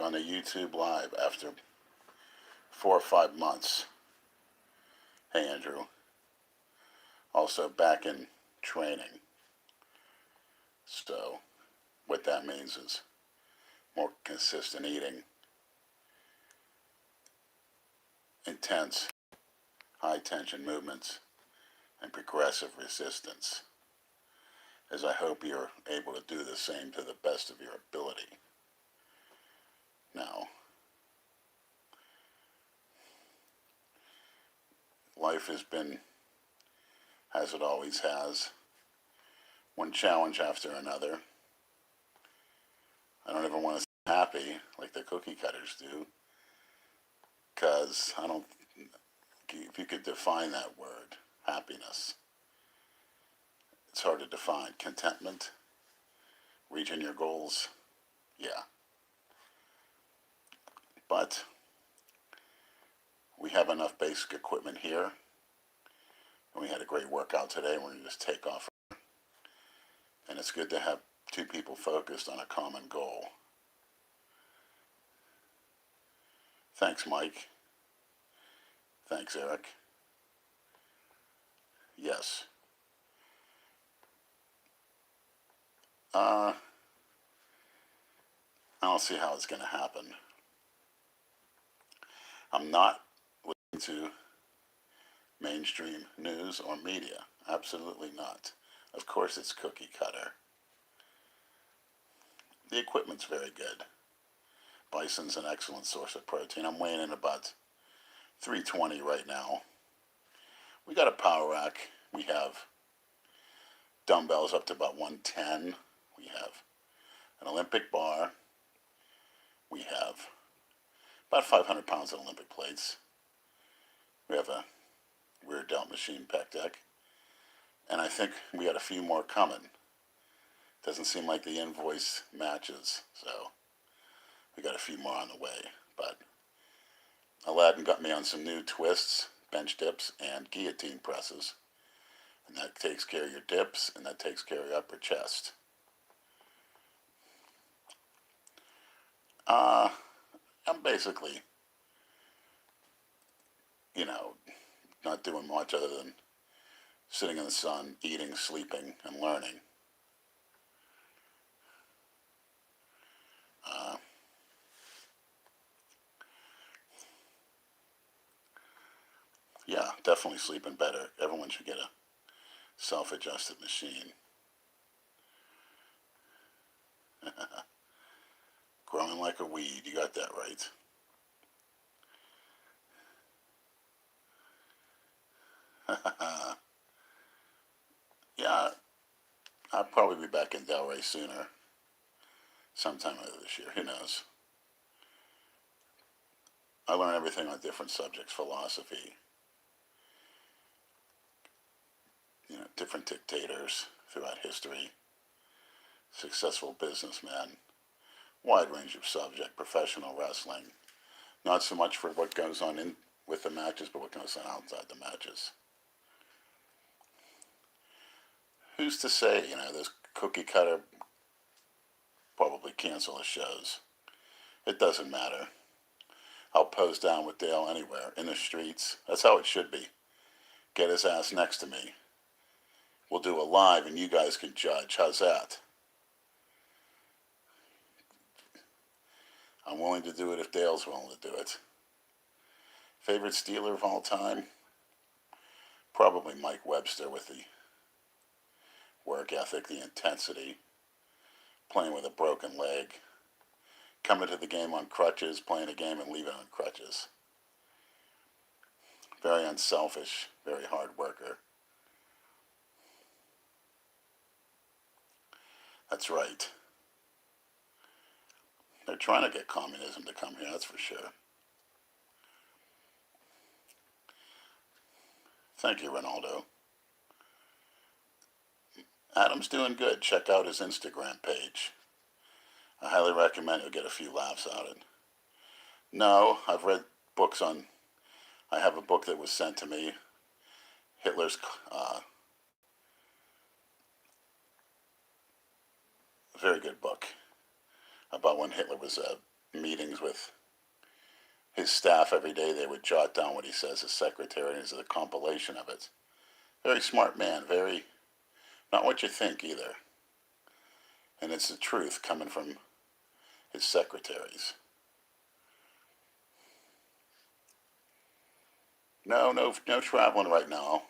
back on the YouTube Live after 4 or 5 months. Hey, Andrew. Also back in training. So, what that means is more consistent eating, intense, high-tension movements, and progressive resistance, as I hope you're able to do the same to the best of your ability. Now, life has been, as it always has, one challenge after another. I don't ever want to say happy like the cookie cutters do, because I don't, if you could define that word, happiness, it's hard to define. Contentment, reaching your goals, yeah. But we have enough basic equipment here, and we had a great workout today. We're going to just take off. And it's good to have two people focused on a common goal. Thanks, Mike. Thanks, Eric. Yes. I don't see how it's going to happen. I'm not listening to mainstream news or media. Absolutely not. Of course it's cookie cutter. The equipment's very good. Bison's an excellent source of protein. I'm weighing in about 320 right now. We got a power rack. We have dumbbells up to about 110. We have an Olympic bar. We have about 500 pounds of Olympic plates. We have a rear delt machine pec deck. And I think we got a few more coming. Doesn't seem like the invoice matches, so we got a few more on the way. But Aladdin got me on some new twists, bench dips, and guillotine presses. And that takes care of your dips, and that takes care of your upper chest. I'm basically, not doing much other than sitting in the sun, eating, sleeping, and learning. Yeah, definitely sleeping better. Everyone should get a self-adjusted machine. Growing like a weed, you got that right. Yeah, I'll probably be back in Delray sooner. Sometime later this year, who knows. I learn everything on different subjects, philosophy, different dictators throughout history, successful businessmen, wide range of subject, professional wrestling. Not so much for what goes on in with the matches, but what goes on outside the matches. Who's to say, this cookie cutter probably cancel the shows. It doesn't matter. I'll pose down with Dale anywhere, in the streets. That's how it should be. Get his ass next to me. We'll do a live and you guys can judge. How's that? I'm willing to do it if Dale's willing to do it. Favorite Steeler of all time? Probably Mike Webster, with the work ethic, the intensity, playing with a broken leg, coming to the game on crutches, playing a game and leaving on crutches. Very unselfish, very hard worker. That's right. They're trying to get communism to come here, that's for sure. Thank you, Ronaldo. Adam's doing good. Check out his Instagram page. I highly recommend. You'll get a few laughs out of it. No, I've read books on. I have a book that was sent to me. Hitler's very good book about when Hitler was meetings with his staff every day, they would jot down what he says as secretary, and it's a compilation of it. Very smart man, very, not what you think either. And it's the truth coming from his secretaries. No traveling right now.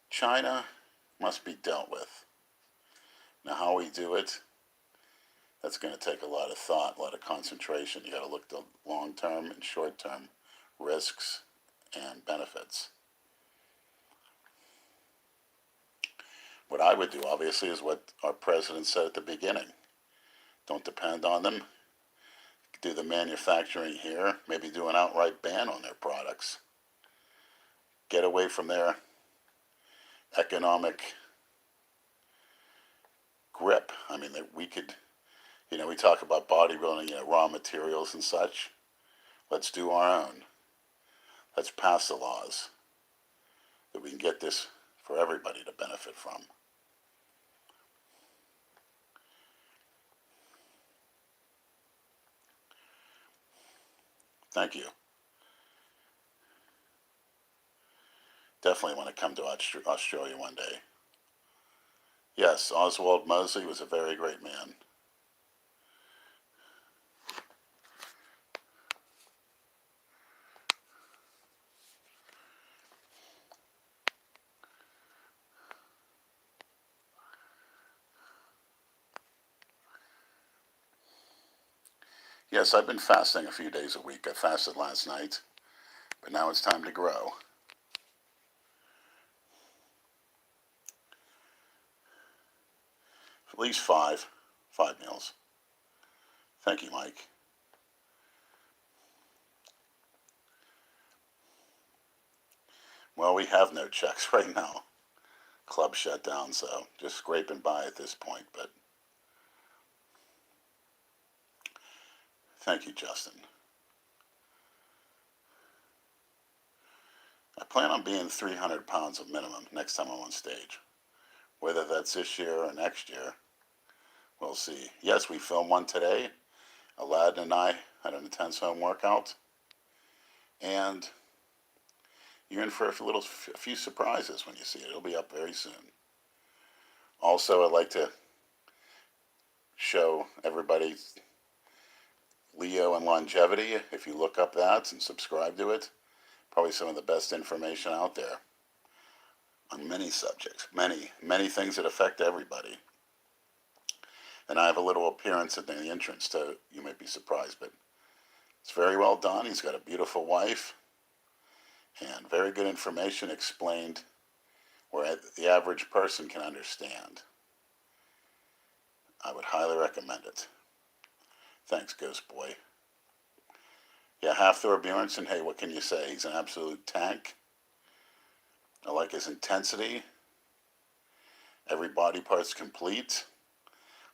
China must be dealt with. Now, how we do it, that's going to take a lot of thought, a lot of concentration. You got to look at long-term and short-term risks and benefits. What I would do, obviously, is what our president said at the beginning. Don't depend on them. Do the manufacturing here. Maybe do an outright ban on their products. Get away from their economic grip. I mean, that we could, we talk about bodybuilding, raw materials and such. Let's do our own. Let's pass the laws that we can get this for everybody to benefit from. Thank you. Definitely want to come to Australia one day. Yes, Oswald Mosley was a very great man. Yes, I've been fasting a few days a week. I fasted last night, but now it's time to grow. At least five meals. Thank you, Mike. Well, we have no checks right now. Club shut down, so just scraping by at this point, but thank you, Justin. I plan on being 300 pounds of minimum next time I'm on stage. Whether that's this year or next year, we'll see. Yes, we filmed one today. Aladdin and I had an intense home workout. And you're in for a few surprises when you see it. It'll be up very soon. Also, I'd like to show everybody Leo and longevity. If you look up that and subscribe to it, probably some of the best information out there on many subjects, many things that affect everybody. And I have a little appearance at the entrance too. You might be surprised, but it's very well done. He's got a beautiful wife and very good information explained where the average person can understand. I would highly recommend it. Thanks, Ghost Boy. Yeah, Hafthor Bjornsson, hey, what can you say? He's an absolute tank. I like his intensity. Every body part's complete.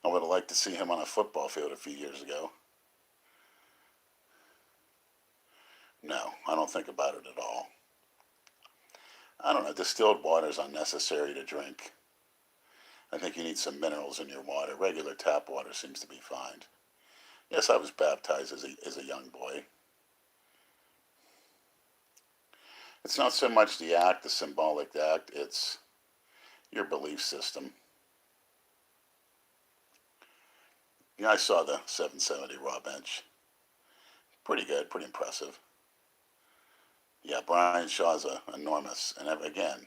I would have liked to see him on a football field a few years ago. No, I don't think about it at all. I don't know, distilled water is unnecessary to drink. I think you need some minerals in your water. Regular tap water seems to be fine. Yes, I was baptized as a young boy. It's not so much the act, the symbolic act, it's your belief system. Yeah, I saw the 770 raw bench. Pretty good, pretty impressive. Yeah, Brian Shaw's enormous. And again,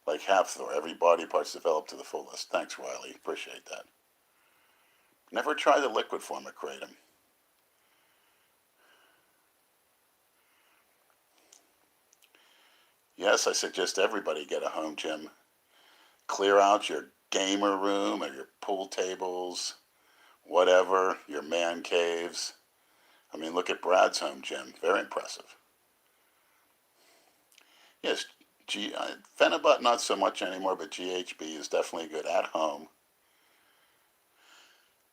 like Hafthor, every body part's developed to the fullest. Thanks, Riley. Appreciate that. Never try the liquid form of kratom. Yes, I suggest everybody get a home gym. Clear out your gamer room or your pool tables, whatever, your man caves. I mean, look at Brad's home gym. Very impressive. Yes, Phenibut not so much anymore, but GHB is definitely good at home.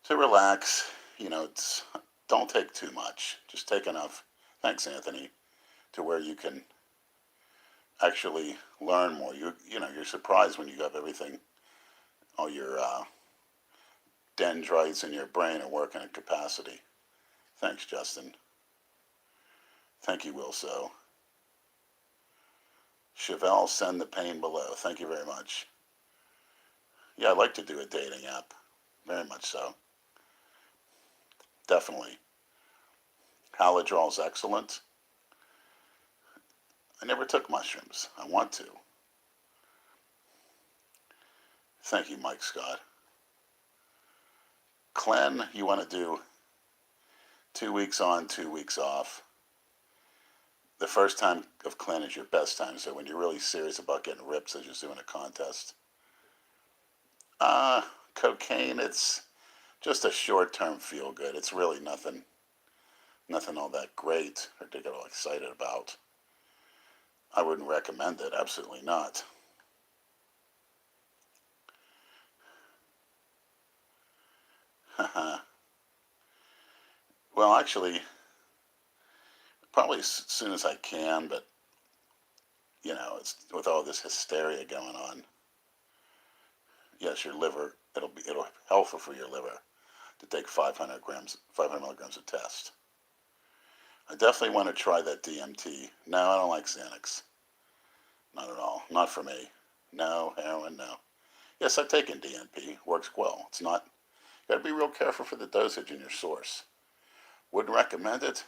To relax, don't take too much. Just take enough. Thanks, Anthony. To where you can actually learn more. You're surprised when you have everything, all your dendrites in your brain are working at capacity. Thanks, Justin. Thank you, Wilso. Chevelle, send the pain below. Thank you very much. Yeah, I'd like to do a dating app. Very much so. Definitely. Halidrol's excellent. I never took mushrooms. I want to. Thank you, Mike Scott. Clen, you want to do 2 weeks on, 2 weeks off. The first time of Clen is your best time, so when you're really serious about getting ripped, such as doing a contest. Cocaine, it's just a short-term feel-good. It's really nothing all that great or to get all excited about. I wouldn't recommend it, absolutely not. Well, actually, probably as soon as I can, but, you know, it's with all this hysteria going on. Yes, your liver, it'll helpful for your liver to take 500 milligrams of test. I definitely want to try that DMT. No, I don't like Xanax. Not at all. Not for me. No, heroin, no. Yes, I've taken DMP. Works well. It's not, you gotta be real careful for the dosage in your source. Wouldn't recommend it.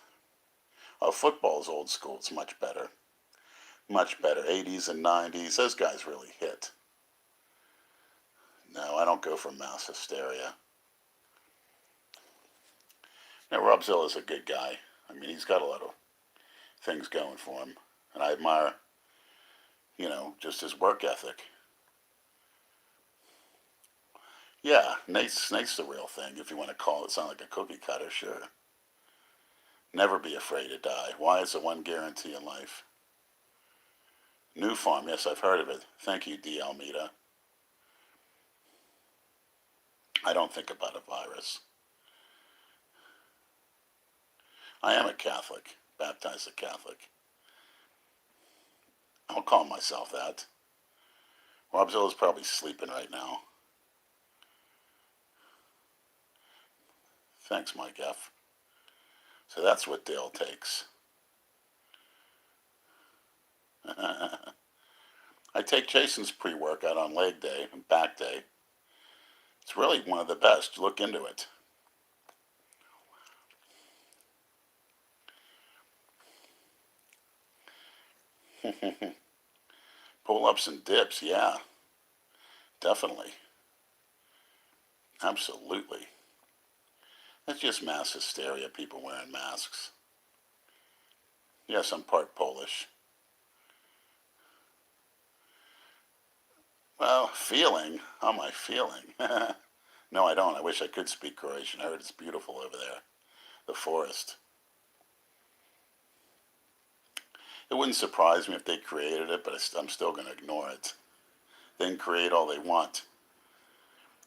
Football's old school. It's much better. Much better. 80s and 90s. Those guys really hit. No, I don't go for mass hysteria. Now, Rob Zilla's a good guy. I mean, he's got a lot of things going for him. And I admire, you know, just his work ethic. Yeah, Nate's the real thing, if you want to call it. Sound like a cookie cutter, sure. Never be afraid to die. Why is the one guarantee in life? New Farm, yes, I've heard of it. Thank you, D. Almeida. I don't think about a virus. I am a Catholic, baptized a Catholic. I don't call myself that. Rob Zilla's probably sleeping right now. Thanks, Mike F. So that's what Dale takes. I take Jason's pre-workout on leg day and back day. It's really one of the best. Look into it. Pull-ups and dips, yeah. Definitely. Absolutely. That's just mass hysteria, people wearing masks. Yes, I'm part Polish. Well, feeling? How am I feeling? No, I don't. I wish I could speak Croatian. I heard it's beautiful over there. The forest. It wouldn't surprise me if they created it, but I'm still going to ignore it. They can create all they want.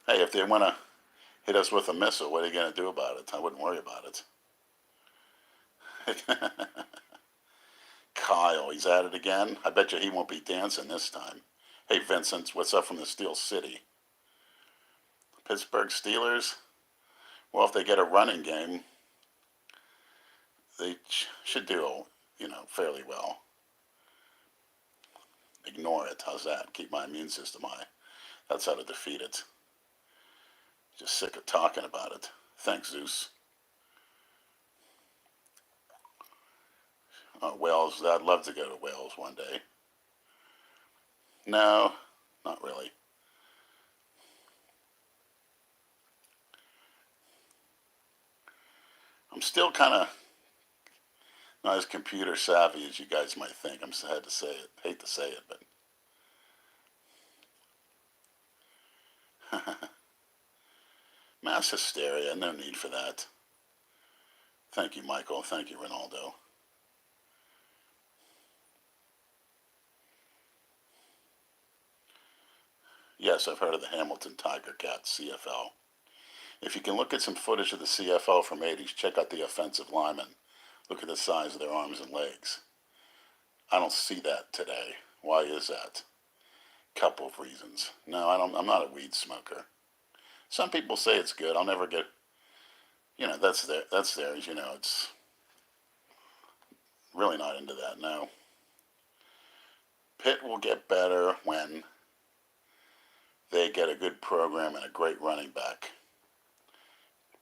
Hey, if they want to hit us with a missile, what are you going to do about it? I wouldn't worry about it. Kyle, he's at it again. I bet you he won't be dancing this time. Hey, Vincent, what's up from the Steel City? Pittsburgh Steelers? Well, if they get a running game, they should do, you know, fairly well. Ignore it. How's that? Keep my immune system high. That's how to defeat it. Just sick of talking about it. Thanks, Zeus. Wales, I'd love to go to Wales one day. No, not really. I'm still kind of not as computer savvy as you guys might think. I'm sad to say it. Hate to say it, but mass hysteria. No need for that. Thank you, Michael. Thank you, Ronaldo. Yes, I've heard of the Hamilton Tiger Cats, CFL. If you can look at some footage of the CFL from 80s, check out the offensive linemen. Look at the size of their arms and legs. I don't see that today. Why is that? Couple of reasons. No, I'm not a weed smoker. Some people say it's good. I'll never get, that's theirs. It's really not into that. No. Pitt will get better when they get a good program and a great running back.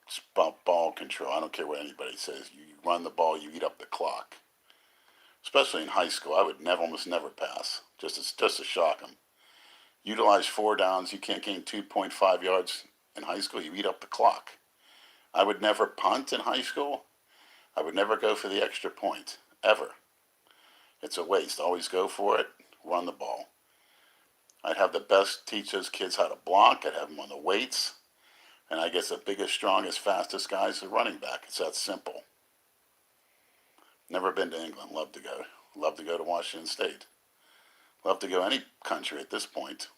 It's about ball control. I don't care what anybody says. You run the ball, you eat up the clock. Especially in high school, I would almost never pass, just to shock them. Utilize 4 downs. You can't gain 2.5 yards in high school. You eat up the clock. I would never punt in high school. I would never go for the extra point, ever. It's a waste. Always go for it. Run the ball. I'd have the best teach those kids how to block. I'd have them on the weights. And I guess the biggest, strongest, fastest guy is the running back. It's that simple. Never been to England. Love to go. Love to go to Washington State. Love to go any country at this point.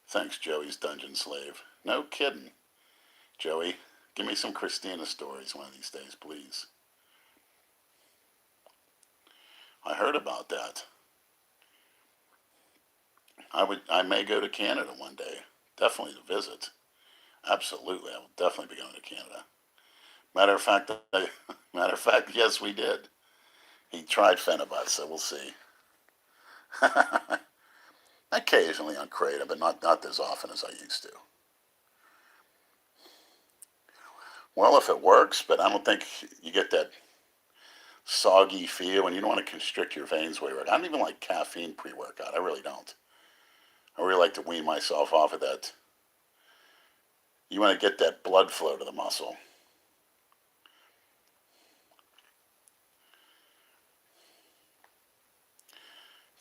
Thanks, Joey's Dungeon Slave. No kidding. Joey, give me some Christina stories one of these days, please. I heard about that. I may go to Canada one day. Definitely to visit. Absolutely, I will definitely be going to Canada. Matter of fact, yes, we did. He tried Phenibut, so we'll see. Occasionally on Kratom, but not as often as I used to. Well, if it works, but I don't think you get that soggy feel, and you don't want to constrict your veins while you work. I don't even like caffeine pre-workout. I really don't. I really like to wean myself off of that. You want to get that blood flow to the muscle.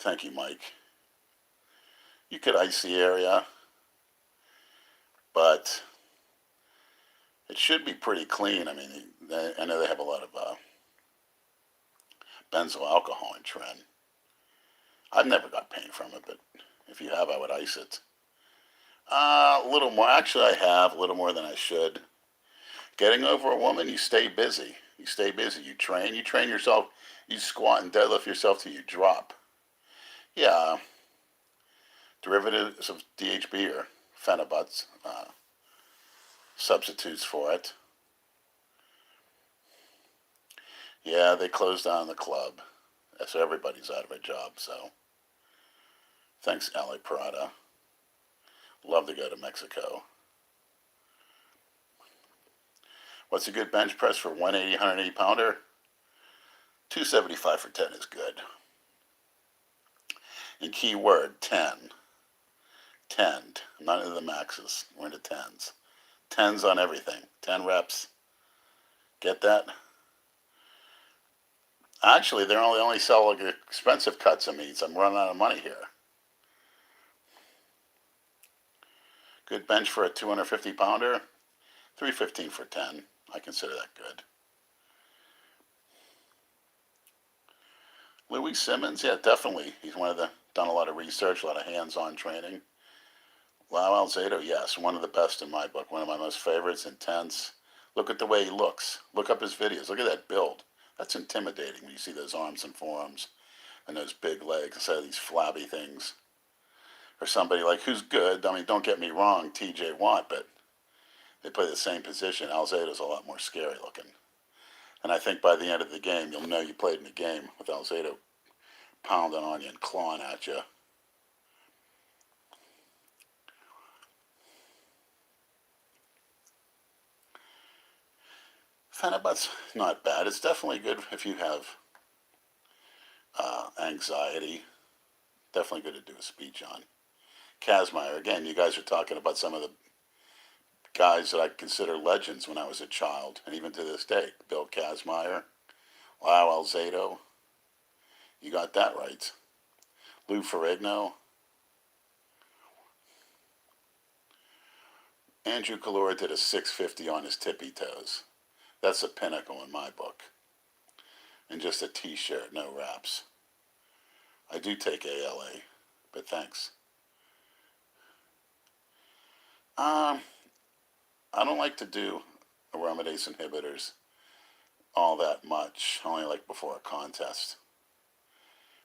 Thank you, Mike. You could ice the area, but it should be pretty clean. I mean, I know they have a lot of benzyl alcohol in Tren. I've never got pain from it, but if you have, I would ice it. A little more. Actually, I have a little more than I should. Getting over a woman, you stay busy. You stay busy. You train yourself. You squat and deadlift yourself till you drop. Yeah, derivatives of DHB or Phenibut's, substitutes for it. Yeah, they closed down the club, so everybody's out of a job. So, thanks, Ali Prada. Love to go to Mexico. What's a good bench press for 180, 180 pounder? 275 for 10 is good. And key word, 10. 10. None of the maxes. We're into 10s. 10s on everything. 10 reps. Get that? Actually, they only sell like expensive cuts of meats. I'm running out of money here. Good bench for a 250 pounder. 315 for 10. I consider that good. Louis Simmons, yeah, definitely. He's done a lot of research, a lot of hands-on training. Lau Alzado, yes, one of the best in my book. One of my most favorites, intense. Look at the way he looks. Look up his videos. Look at that build. That's intimidating when you see those arms and forearms and those big legs instead of these flabby things. Or somebody like, who's good, I mean, don't get me wrong, TJ Watt, but they play the same position. Alzado's a lot more scary looking. And I think by the end of the game, you'll know you played in a game with Alzado pounding on you and clawing at you. Phenibut's not bad. It's definitely good if you have anxiety. Definitely good to do a speech on. Kazmaier, again, you guys are talking about some of the guys that I consider legends when I was a child, and even to this day. Bill Kazmaier, Lau Alzado. You got that right. Lou Ferrigno. Andrew Kalora did a 650 on his tippy toes. That's a pinnacle in my book. And just a t-shirt, no wraps. I do take ALA, but thanks. I don't like to do aromatase inhibitors all that much. Only like before a contest.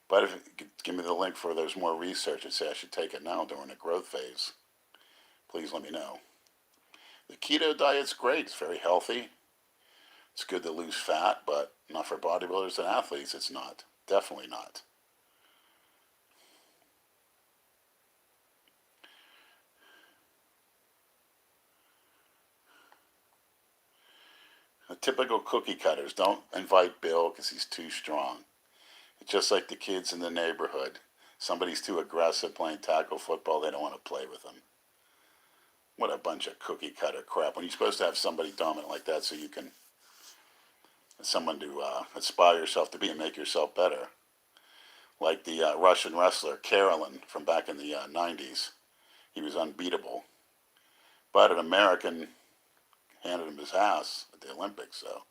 But if you give me the link for there's more research, I'd say I should take it now during the growth phase. please let me know. The keto diet's great. It's very healthy. It's good to lose fat, but not for bodybuilders and athletes. It's not. Definitely not. The typical cookie cutters, don't invite Bill because he's too strong. It's just like the kids in the neighborhood. Somebody's too aggressive playing tackle football, they don't want to play with them. What a bunch of cookie cutter crap. When you're supposed to have somebody dominant like that so you can, someone to aspire yourself to be and make yourself better. Like the Russian wrestler Carolyn from back in the 90s. He was unbeatable. But an American handed him his ass at the Olympics, so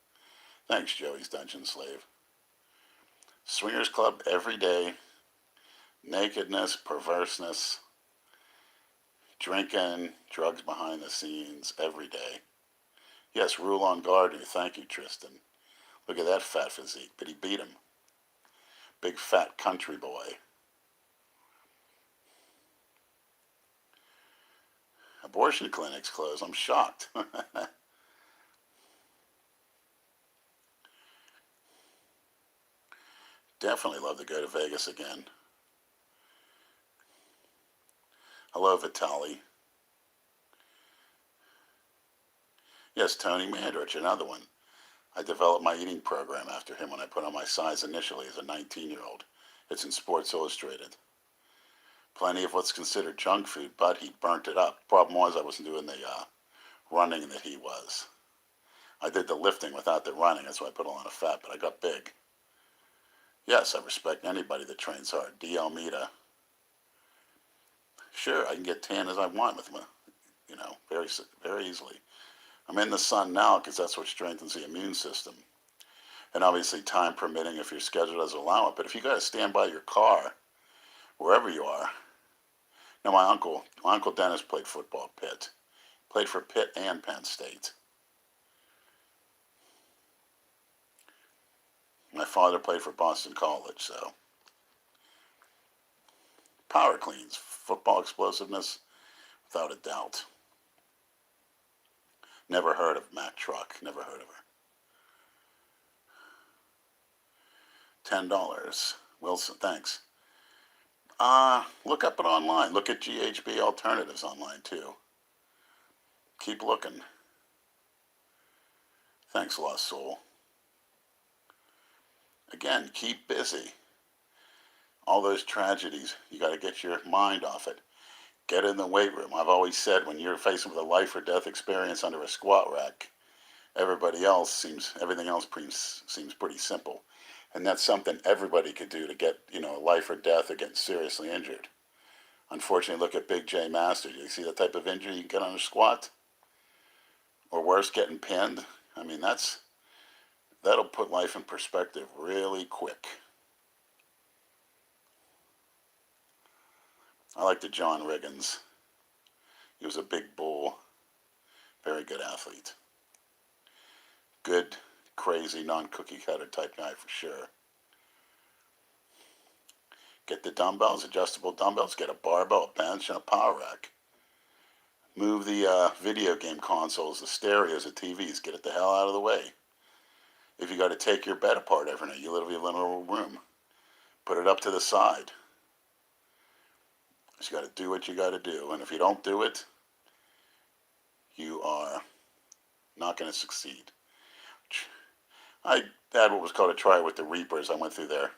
thanks, Joey's Dungeon Slave. Swingers Club every day. Nakedness, perverseness, drinking, drugs behind the scenes every day. Yes, rule on Gardner. Thank you, Tristan. Look at that fat physique, but he beat him. Big fat country boy. Abortion clinics closed. I'm shocked. Definitely love to go to Vegas again. Hello, Vitali. Yes, Tony Mandrich, another one. I developed my eating program after him when I put on my size initially as a 19-year-old. It's in Sports Illustrated. Plenty of what's considered junk food, but he burnt it up. Problem was I wasn't doing the running that he was. I did the lifting without the running. That's why I put a lot of fat, but I got big. Yes, I respect anybody that trains hard. D. Almeida. Sure, I can get tan as I want with my, very, very easily. I'm in the sun now because that's what strengthens the immune system. And obviously, time permitting, if your schedule doesn't allow it. But if you got to stand by your car, wherever you are. Now, my uncle Dennis played football at Pitt. Played for Pitt and Penn State. My father played for Boston College, so. Power cleans, football explosiveness, without a doubt. Never heard of Mack Truck, never heard of her. $10. Wilson, thanks. Look up it online. Look at GHB alternatives online, too. Keep looking. Thanks, Lost Soul. Again, keep busy. All those tragedies, you got to get your mind off it. Get in the weight room. I've always said when you're facing with a life or death experience under a squat rack, everything else seems pretty simple. And that's something everybody could do to get, life or death or getting seriously injured. Unfortunately, look at Big J Masters. You see the type of injury you can get on a squat? Or worse, getting pinned? I mean, that'll put life in perspective really quick. I like the John Riggins. He was a big bull. Very good athlete. Good, crazy, non-cookie cutter type guy for sure. Get the dumbbells, adjustable dumbbells, get a barbell, a bench, and a power rack. Move the video game consoles, the stereos, the TVs, get it the hell out of the way. If you got to take your bed apart every night, you live in a little room, put it up to the side. You got to do what you got to do, and if you don't do it, you are not going to succeed. I had what was called a try with the Reapers. I went through their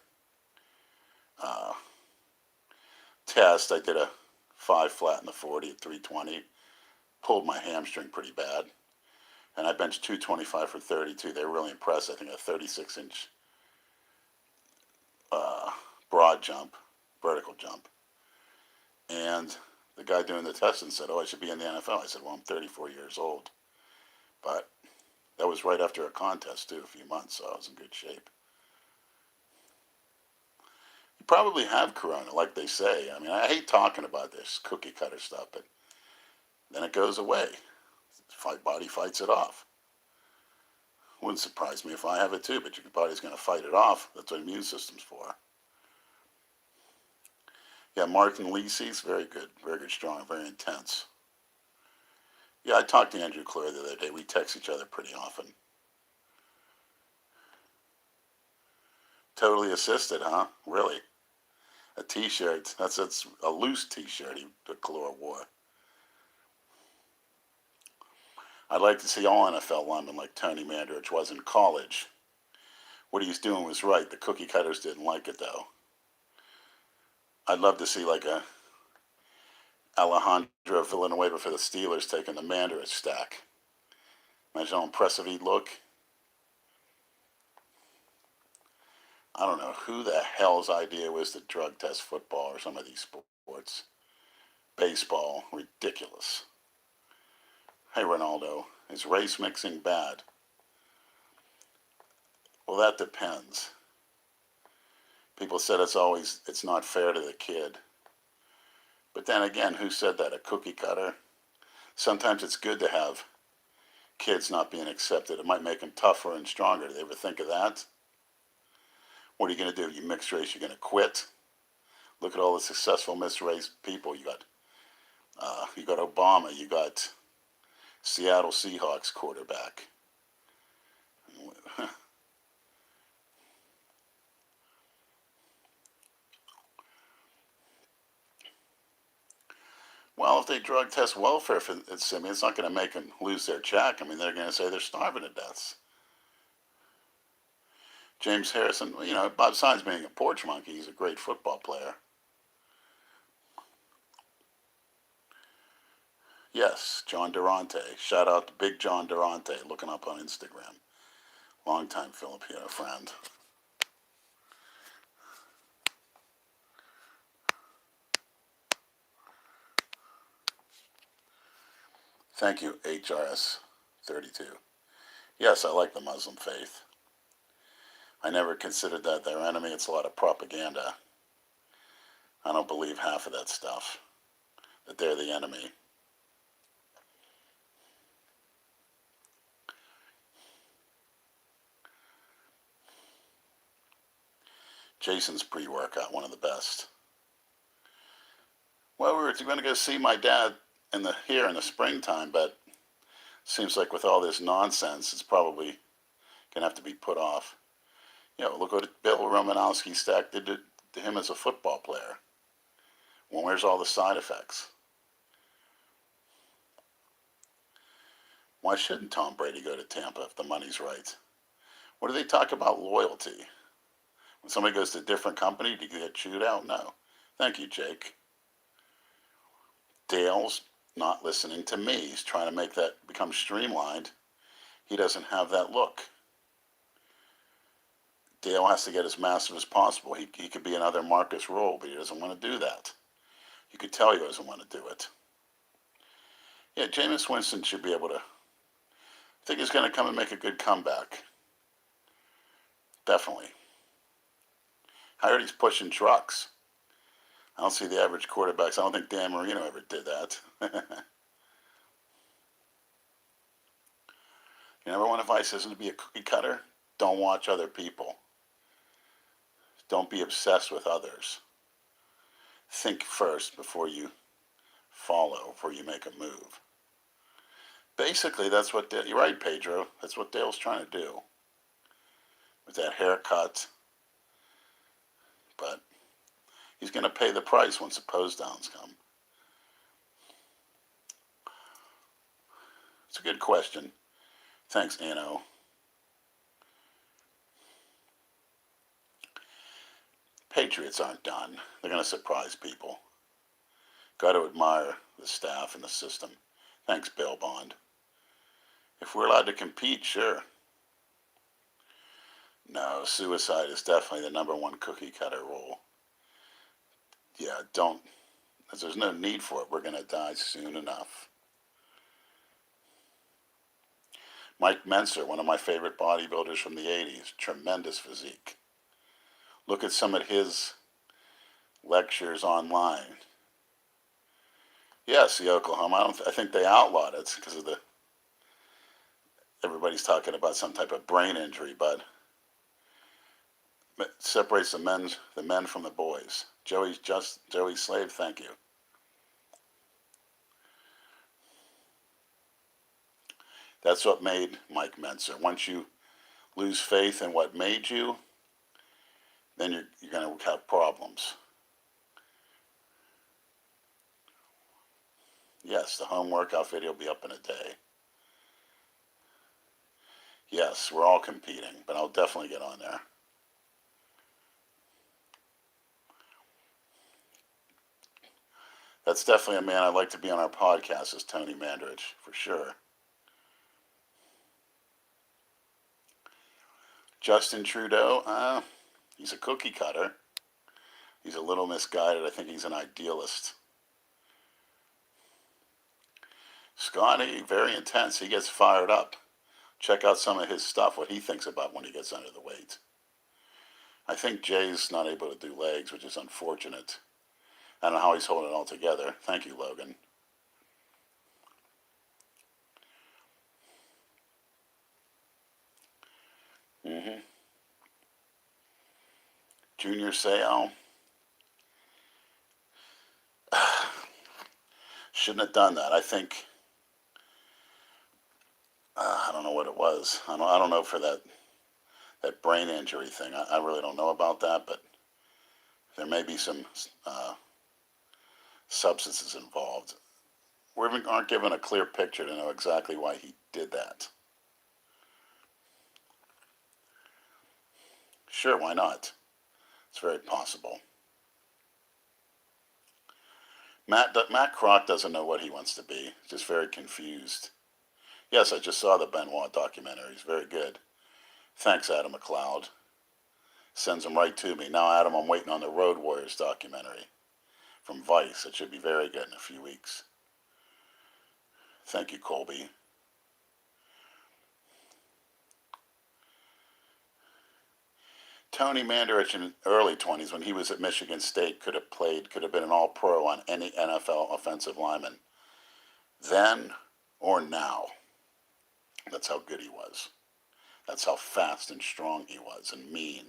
test. I did a 5 flat in the 40 at 320. Pulled my hamstring pretty bad. And I benched 225 for 32. They were really impressed. I think a 36-inch broad jump, vertical jump. And the guy doing the testing said, I should be in the NFL. I said, well, I'm 34 years old. But that was right after a contest, too, a few months, so I was in good shape. You probably have corona, like they say. I mean, I hate talking about this cookie cutter stuff, but then it goes away. Body fights it off. Wouldn't surprise me if I have it, too, but your body's going to fight it off. That's what immune system's for. Yeah, Martin Lisi's very good, strong, very intense. Yeah, I talked to Andrew Clear the other day. We text each other pretty often. Totally assisted, huh? Really? A T-shirt. That's a loose T-shirt the Clear wore. I'd like to see all NFL linemen like Tony Mandarich was in college. What he was doing was right. The cookie cutters didn't like it, though. I'd love to see like a Alejandro Villanueva for the Steelers taking the Mandarich stack. Imagine how impressive he'd look. I don't know who the hell's idea was to drug test football or some of these sports. Baseball, ridiculous. Hey, Ronaldo, is race mixing bad? Well, that depends. People said it's not fair to the kid. But then again, who said that? A cookie cutter? Sometimes it's good to have kids not being accepted. It might make them tougher and stronger. Did they ever think of that? What are you going to do? You mixed race, you're going to quit? Look at all the successful mixed race people. You got Obama. You got Seattle Seahawks quarterback. Well, if they drug test welfare for Simeon, it's not going to make them lose their check. I mean, they're going to say they're starving to death. James Harrison, besides being a porch monkey, he's a great football player. Yes, John Durante. Shout out to Big John Durante, looking up on Instagram. Longtime Filipino friend. Thank you, HRS 32. Yes, I like the Muslim faith. I never considered that their enemy. It's a lot of propaganda. I don't believe half of that stuff, that they're the enemy. Jason's pre-workout, one of the best. Well, we were going to go see my dad here in the springtime, but seems like with all this nonsense, it's probably going to have to be put off. Look what Bill Romanowski stack did to him as a football player. Well, where's all the side effects? Why shouldn't Tom Brady go to Tampa if the money's right? What do they talk about loyalty? When somebody goes to a different company, do you get chewed out? No. Thank you, Jake. Dale's not listening to me. He's trying to make that become streamlined. He doesn't have that look. Dale has to get as massive as possible. He could be another Marcus Roll, but he doesn't want to do that. You could tell he doesn't want to do it. Yeah, Jameis Winston should be able to. I think he's going to come and make a good comeback. Definitely. I heard he's pushing trucks. I don't see the average quarterbacks. I don't think Dan Marino ever did that. Number one advice isn't to be a cookie cutter. Don't watch other people. Don't be obsessed with others. Think first before you follow, before you make a move. Basically, that's what you're right, Pedro. That's what Dale's trying to do with that haircut. But he's going to pay the price once the pose downs come. It's a good question. Thanks, Anno. Patriots aren't done. They're going to surprise people. Got to admire the staff and the system. Thanks, Bail Bond. If we're allowed to compete, sure. No, suicide is definitely the number one cookie cutter rule. Yeah, don't. There's no need for it. We're going to die soon enough. Mike Menser, one of my favorite bodybuilders from the 80s. Tremendous physique. Look at some of his lectures online. Yes, the Oklahoma. I think they outlawed it because of everybody's talking about some type of brain injury, but it separates the men from the boys. Joey Slave, thank you. That's what made Mike Mentzer. Once you lose faith in what made you, then you're going to have problems. Yes, the home workout video will be up in a day. Yes, we're all competing, but I'll definitely get on there. That's definitely a man I'd like to be on our podcast, is Tony Mandarich, for sure. Justin Trudeau, he's a cookie cutter. He's a little misguided. I think he's an idealist. Scotty, very intense. He gets fired up. Check out some of his stuff, what he thinks about when he gets under the weight. I think Jay's not able to do legs, which is unfortunate. I don't know how he's holding it all together. Thank you, Logan. Junior Seau. Shouldn't have done that. I think, I don't know what it was. I don't know for that brain injury thing. I really don't know about that, but there may be some substances involved. We aren't given a clear picture to know exactly why he did that. Sure, why not? It's very possible. Matt Kroc doesn't know what he wants to be. He's just very confused. Yes, I just saw the Benoit documentary. It's very good. Thanks, Adam McLeod. Sends them right to me. Now, Adam, I'm waiting on the Road Warriors documentary from Vice. It should be very good in a few weeks. Thank you, Colby. Tony Mandarich in the early 20s, when he was at Michigan State, could have been an all-pro on any NFL offensive lineman. Then or now. That's how good he was. That's how fast and strong he was, and mean.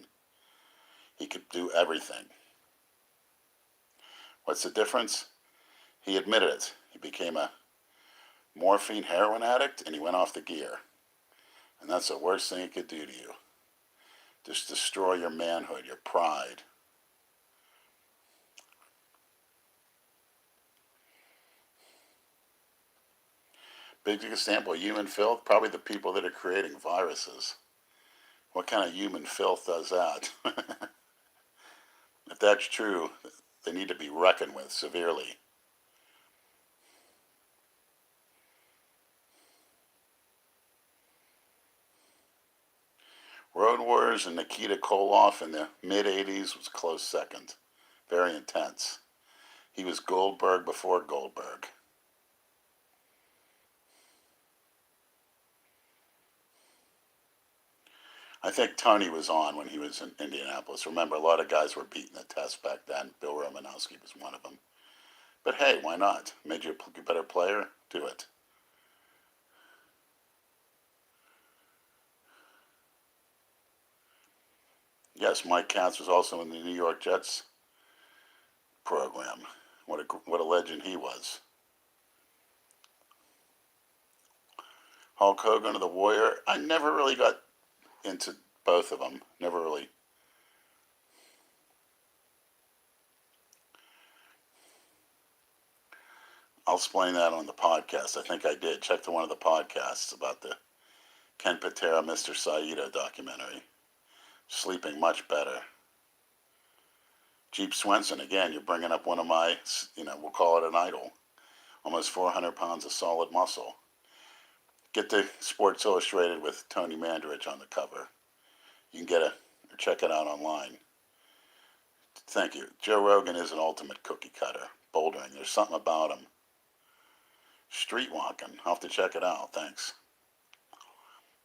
He could do everything. What's the difference? He admitted it. He became a morphine heroin addict, and he went off the gear. And that's the worst thing it could do to you. Just destroy your manhood, your pride. Big example, human filth, probably the people that are creating viruses. What kind of human filth does that? If that's true, they need to be reckoned with severely. Road Warriors and Nikita Koloff in the mid-'80s was close second. Very intense. He was Goldberg before Goldberg. I think Tony was on when he was in Indianapolis. Remember, a lot of guys were beating the test back then. Bill Romanowski was one of them. But hey, why not? Made you a better player? Do it. Yes, Mike Katz was also in the New York Jets program. What a legend he was. Hulk Hogan or the Warrior. I never really got into both of them. Never really. I'll explain that on the podcast. I think I did. Check to one of the podcasts about the Ken Patera, Mr. Saito documentary. Sleeping much better. Jeep Swenson, again, you're bringing up one of my, we'll call it an idol. Almost 400 pounds of solid muscle. Get the Sports Illustrated with Tony Mandarich on the cover. You can check it out online. Thank you. Joe Rogan is an ultimate cookie cutter. Bouldering, there's something about him. Street walking, I'll have to check it out, thanks.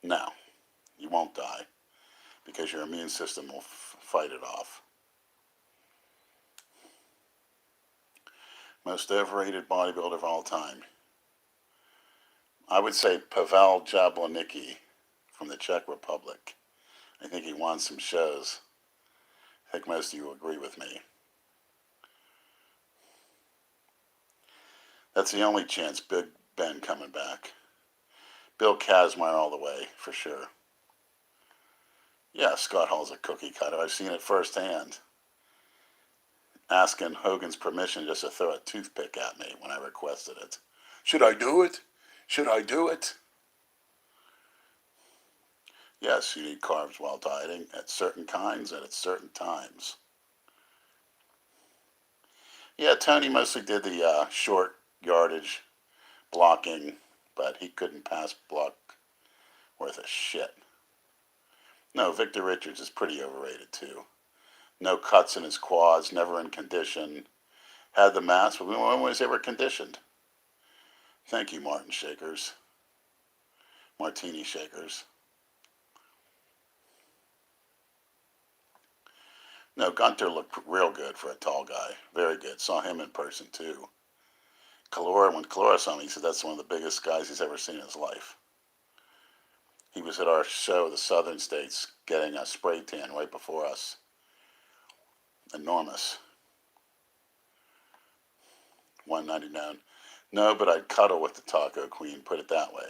No, you won't die, because your immune system will fight it off. Most overrated bodybuilder of all time. I would say Pavel Jablonski from the Czech Republic. I think he won some shows. I think most of you will agree with me. That's the only chance Big Ben coming back. Bill Kazmaier all the way, for sure. Yeah, Scott Hall's a cookie cutter. I've seen it firsthand. Asking Hogan's permission just to throw a toothpick at me when I requested it. Should I do it? Should I do it? Yes, you need carbs while dieting at certain kinds and at certain times. Yeah, Tony mostly did the short yardage blocking, but he couldn't pass block worth a shit. No, Victor Richards is pretty overrated too. No cuts in his quads, never in condition. Had the mass, but when was he ever conditioned? Thank you, Martini Shakers. No, Gunter looked real good for a tall guy. Very good. Saw him in person too. When Calora saw him, he said that's one of the biggest guys he's ever seen in his life. He was at our show, the Southern States, getting a spray tan right before us. Enormous. $1.99. No, but I'd cuddle with the Taco Queen, put it that way.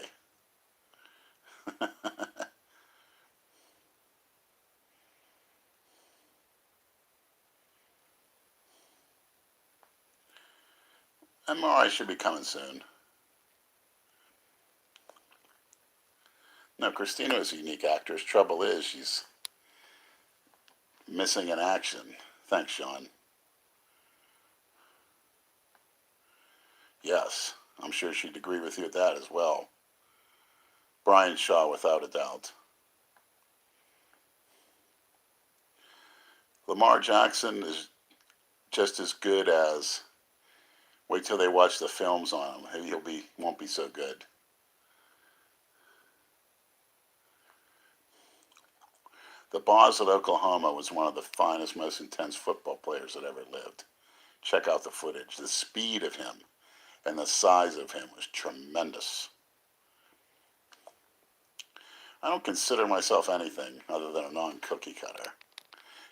MRI should be coming soon. No, Christina is a unique actress. Trouble is, she's missing in action. Thanks, Sean. Yes, I'm sure she'd agree with you at that as well. Brian Shaw, without a doubt. Lamar Jackson is just as good as. Wait till they watch the films on him. Won't be so good. The Boss at Oklahoma was one of the finest, most intense football players that ever lived. Check out the footage. The speed of him and the size of him was tremendous. I don't consider myself anything other than a non-cookie cutter.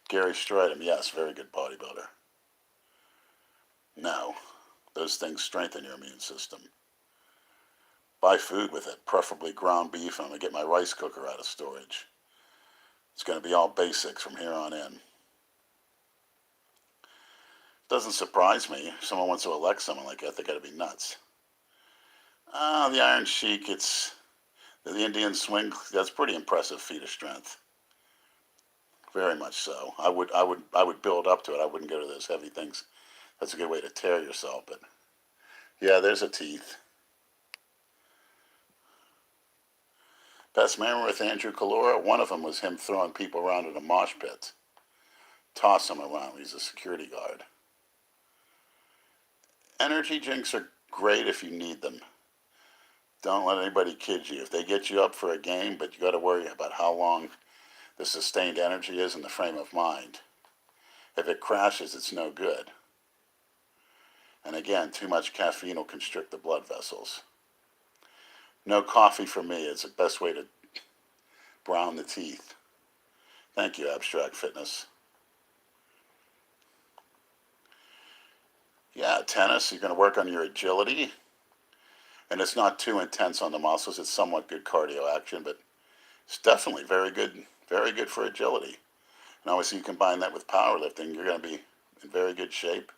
Gary Stridham, yes, very good bodybuilder. No, those things strengthen your immune system. Buy food with it, preferably ground beef. I'm going to get my rice cooker out of storage. It's going to be all basics from here on in. Doesn't surprise me. If someone wants to elect someone like that, they got to be nuts. The Iron Sheik, it's the Indian swing. That's pretty impressive feat of strength. Very much so. I would build up to it. I wouldn't go to those heavy things. That's a good way to tear yourself. But yeah, there's a teeth. Best memory with Andrew Calora, one of them was him throwing people around in a mosh pit. Toss them around. He's a security guard. Energy drinks are great if you need them. Don't let anybody kid you. If they get you up for a game, but you got to worry about how long the sustained energy is in the frame of mind. If it crashes, it's no good. And again, too much caffeine will constrict the blood vessels. No coffee for me. It's the best way to brown the teeth. Thank you, Abstract Fitness. Yeah, tennis, you're going to work on your agility. And it's not too intense on the muscles. It's somewhat good cardio action, but it's definitely very good for agility. And obviously you combine that with powerlifting, you're going to be in very good shape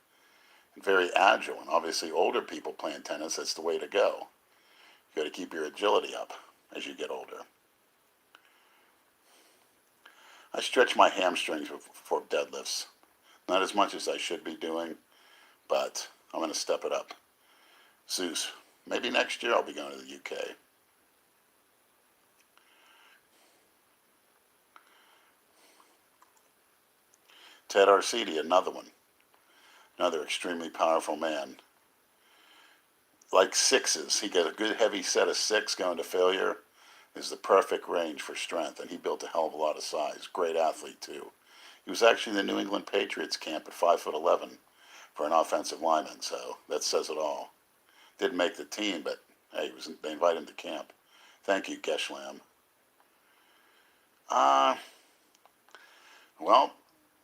and very agile. And obviously older people playing tennis, that's the way to go. You got to keep your agility up as you get older. I stretch my hamstrings for deadlifts. Not as much as I should be doing, but I'm going to step it up. Zeus, maybe next year I'll be going to the UK. Ted Arcidi, another one. Another extremely powerful man. Like sixes. He got a good heavy set of six going to failure. Is the perfect range for strength, and he built a hell of a lot of size. Great athlete, too. He was actually in the New England Patriots camp at 5'11" for an offensive lineman, so that says it all. Didn't make the team, but hey, they invited him to camp. Thank you, Geschlam. Well,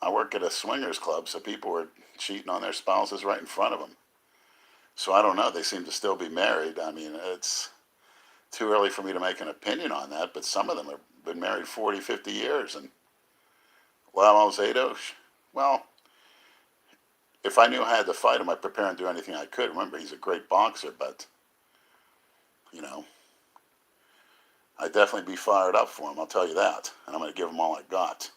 I work at a swingers club, so people were cheating on their spouses right in front of them. So I don't know. They seem to still be married. I mean, it's too early for me to make an opinion on that, but some of them have been married 40, 50 years. And Lyle Alzado, well, if I knew I had to fight him, I'd prepare and do anything I could. Remember, he's a great boxer, but, you know, I'd definitely be fired up for him, I'll tell you that. And I'm going to give him all I got.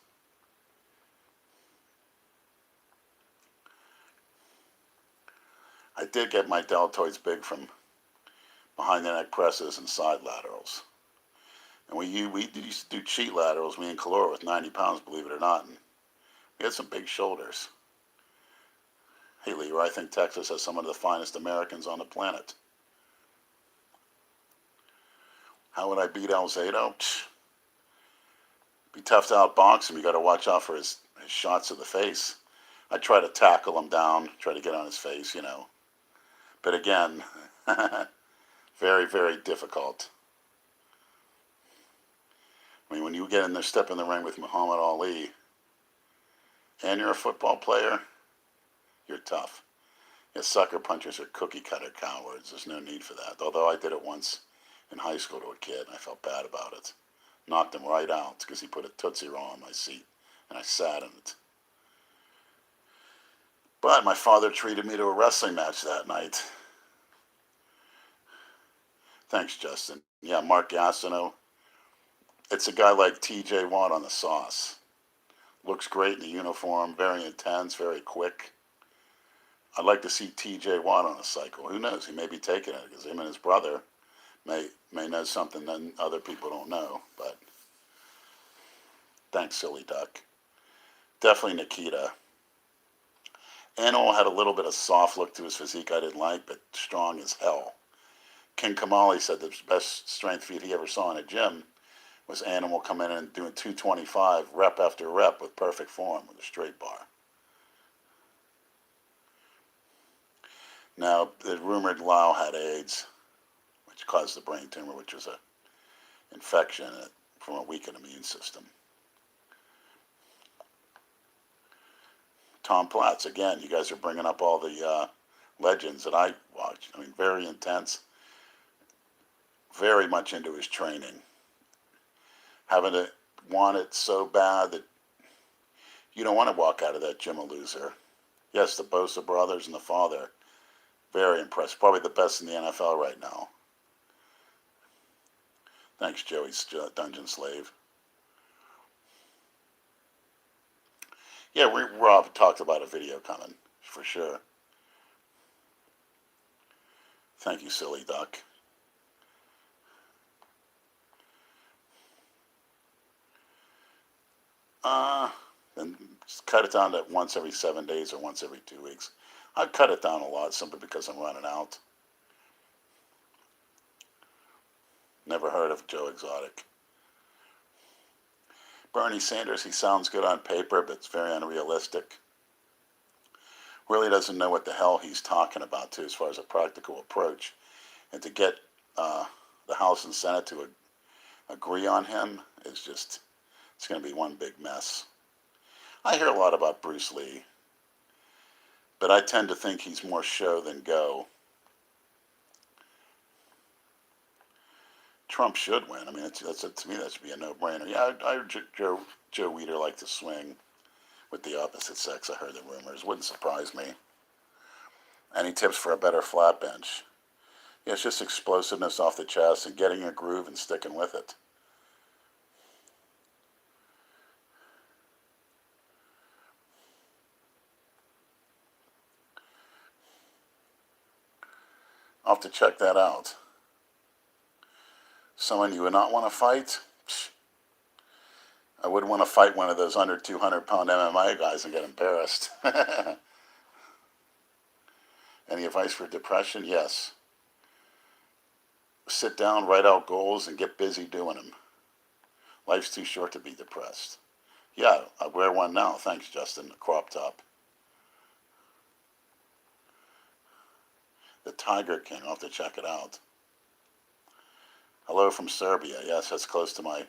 I did get my deltoids big from behind the neck presses and side laterals. And we used to do cheat laterals, me and Calora, with 90 pounds, believe it or not. And we had some big shoulders. Hey, Leroy, I think Texas has some of the finest Americans on the planet. How would I beat Alzado? Be tough to outbox him. You got to watch out for his shots to the face. I try to tackle him down, try to get on his face, you know. But again, very, very difficult. I mean, when you get in there, step in the ring with Muhammad Ali, and you're a football player, you're tough. Yeah, sucker punchers are cookie cutter cowards. There's no need for that. Although I did it once in high school to a kid, and I felt bad about it. Knocked him right out because he put a Tootsie Roll on my seat, and I sat in it. But my father treated me to a wrestling match that night. Thanks, Justin. Yeah, Mark Gastineau. It's a guy like T.J. Watt on the sauce. Looks great in the uniform, very intense, very quick. I'd like to see T.J. Watt on a cycle. Who knows? He may be taking it because him and his brother may know something that other people don't know. But thanks, Silly Duck. Definitely Nikita. Animal had a little bit of soft look to his physique I didn't like, but strong as hell. King Kamali said the best strength feat he ever saw in a gym was Animal coming in and doing 225 rep after rep with perfect form with a straight bar. Now, the rumored Lau had AIDS, which caused the brain tumor, which was an infection from a weakened immune system. Tom Platz, again, you guys are bringing up all the legends that I watched. I mean, very intense, very much into his training. Having to want it so bad that you don't want to walk out of that gym a loser. Yes, the Bosa brothers and the father, very impressed. Probably the best in the NFL right now. Thanks, Joey's Dungeon Slave. Yeah, Rob talked about a video coming, for sure. Thank you, Silly Duck. Then cut it down to once every 7 days or once every 2 weeks. I'd cut it down a lot simply because I'm running out. Never heard of Joe Exotic. Bernie Sanders, he sounds good on paper, but it's very unrealistic. Really doesn't know what the hell he's talking about, too, as far as a practical approach. And to get the House and Senate to agree on him is just, it's going to be one big mess. I hear a lot about Bruce Lee, but I tend to think he's more show than go. Trump should win. I mean, to me, that should be a no-brainer. Yeah, I heard Joe Weider like to swing with the opposite sex. I heard the rumors. Wouldn't surprise me. Any tips for a better flat bench? Yeah, it's just explosiveness off the chest and getting a groove and sticking with it. I'll have to check that out. Someone you would not want to fight? I wouldn't want to fight one of those under 200-pound MMA guys and get embarrassed. Any advice for depression? Yes. Sit down, write out goals, and get busy doing them. Life's too short to be depressed. Yeah, I wear one now. Thanks, Justin. A crop top. The Tiger King. I'll have to check it out. Hello from Serbia. Yes, that's close to my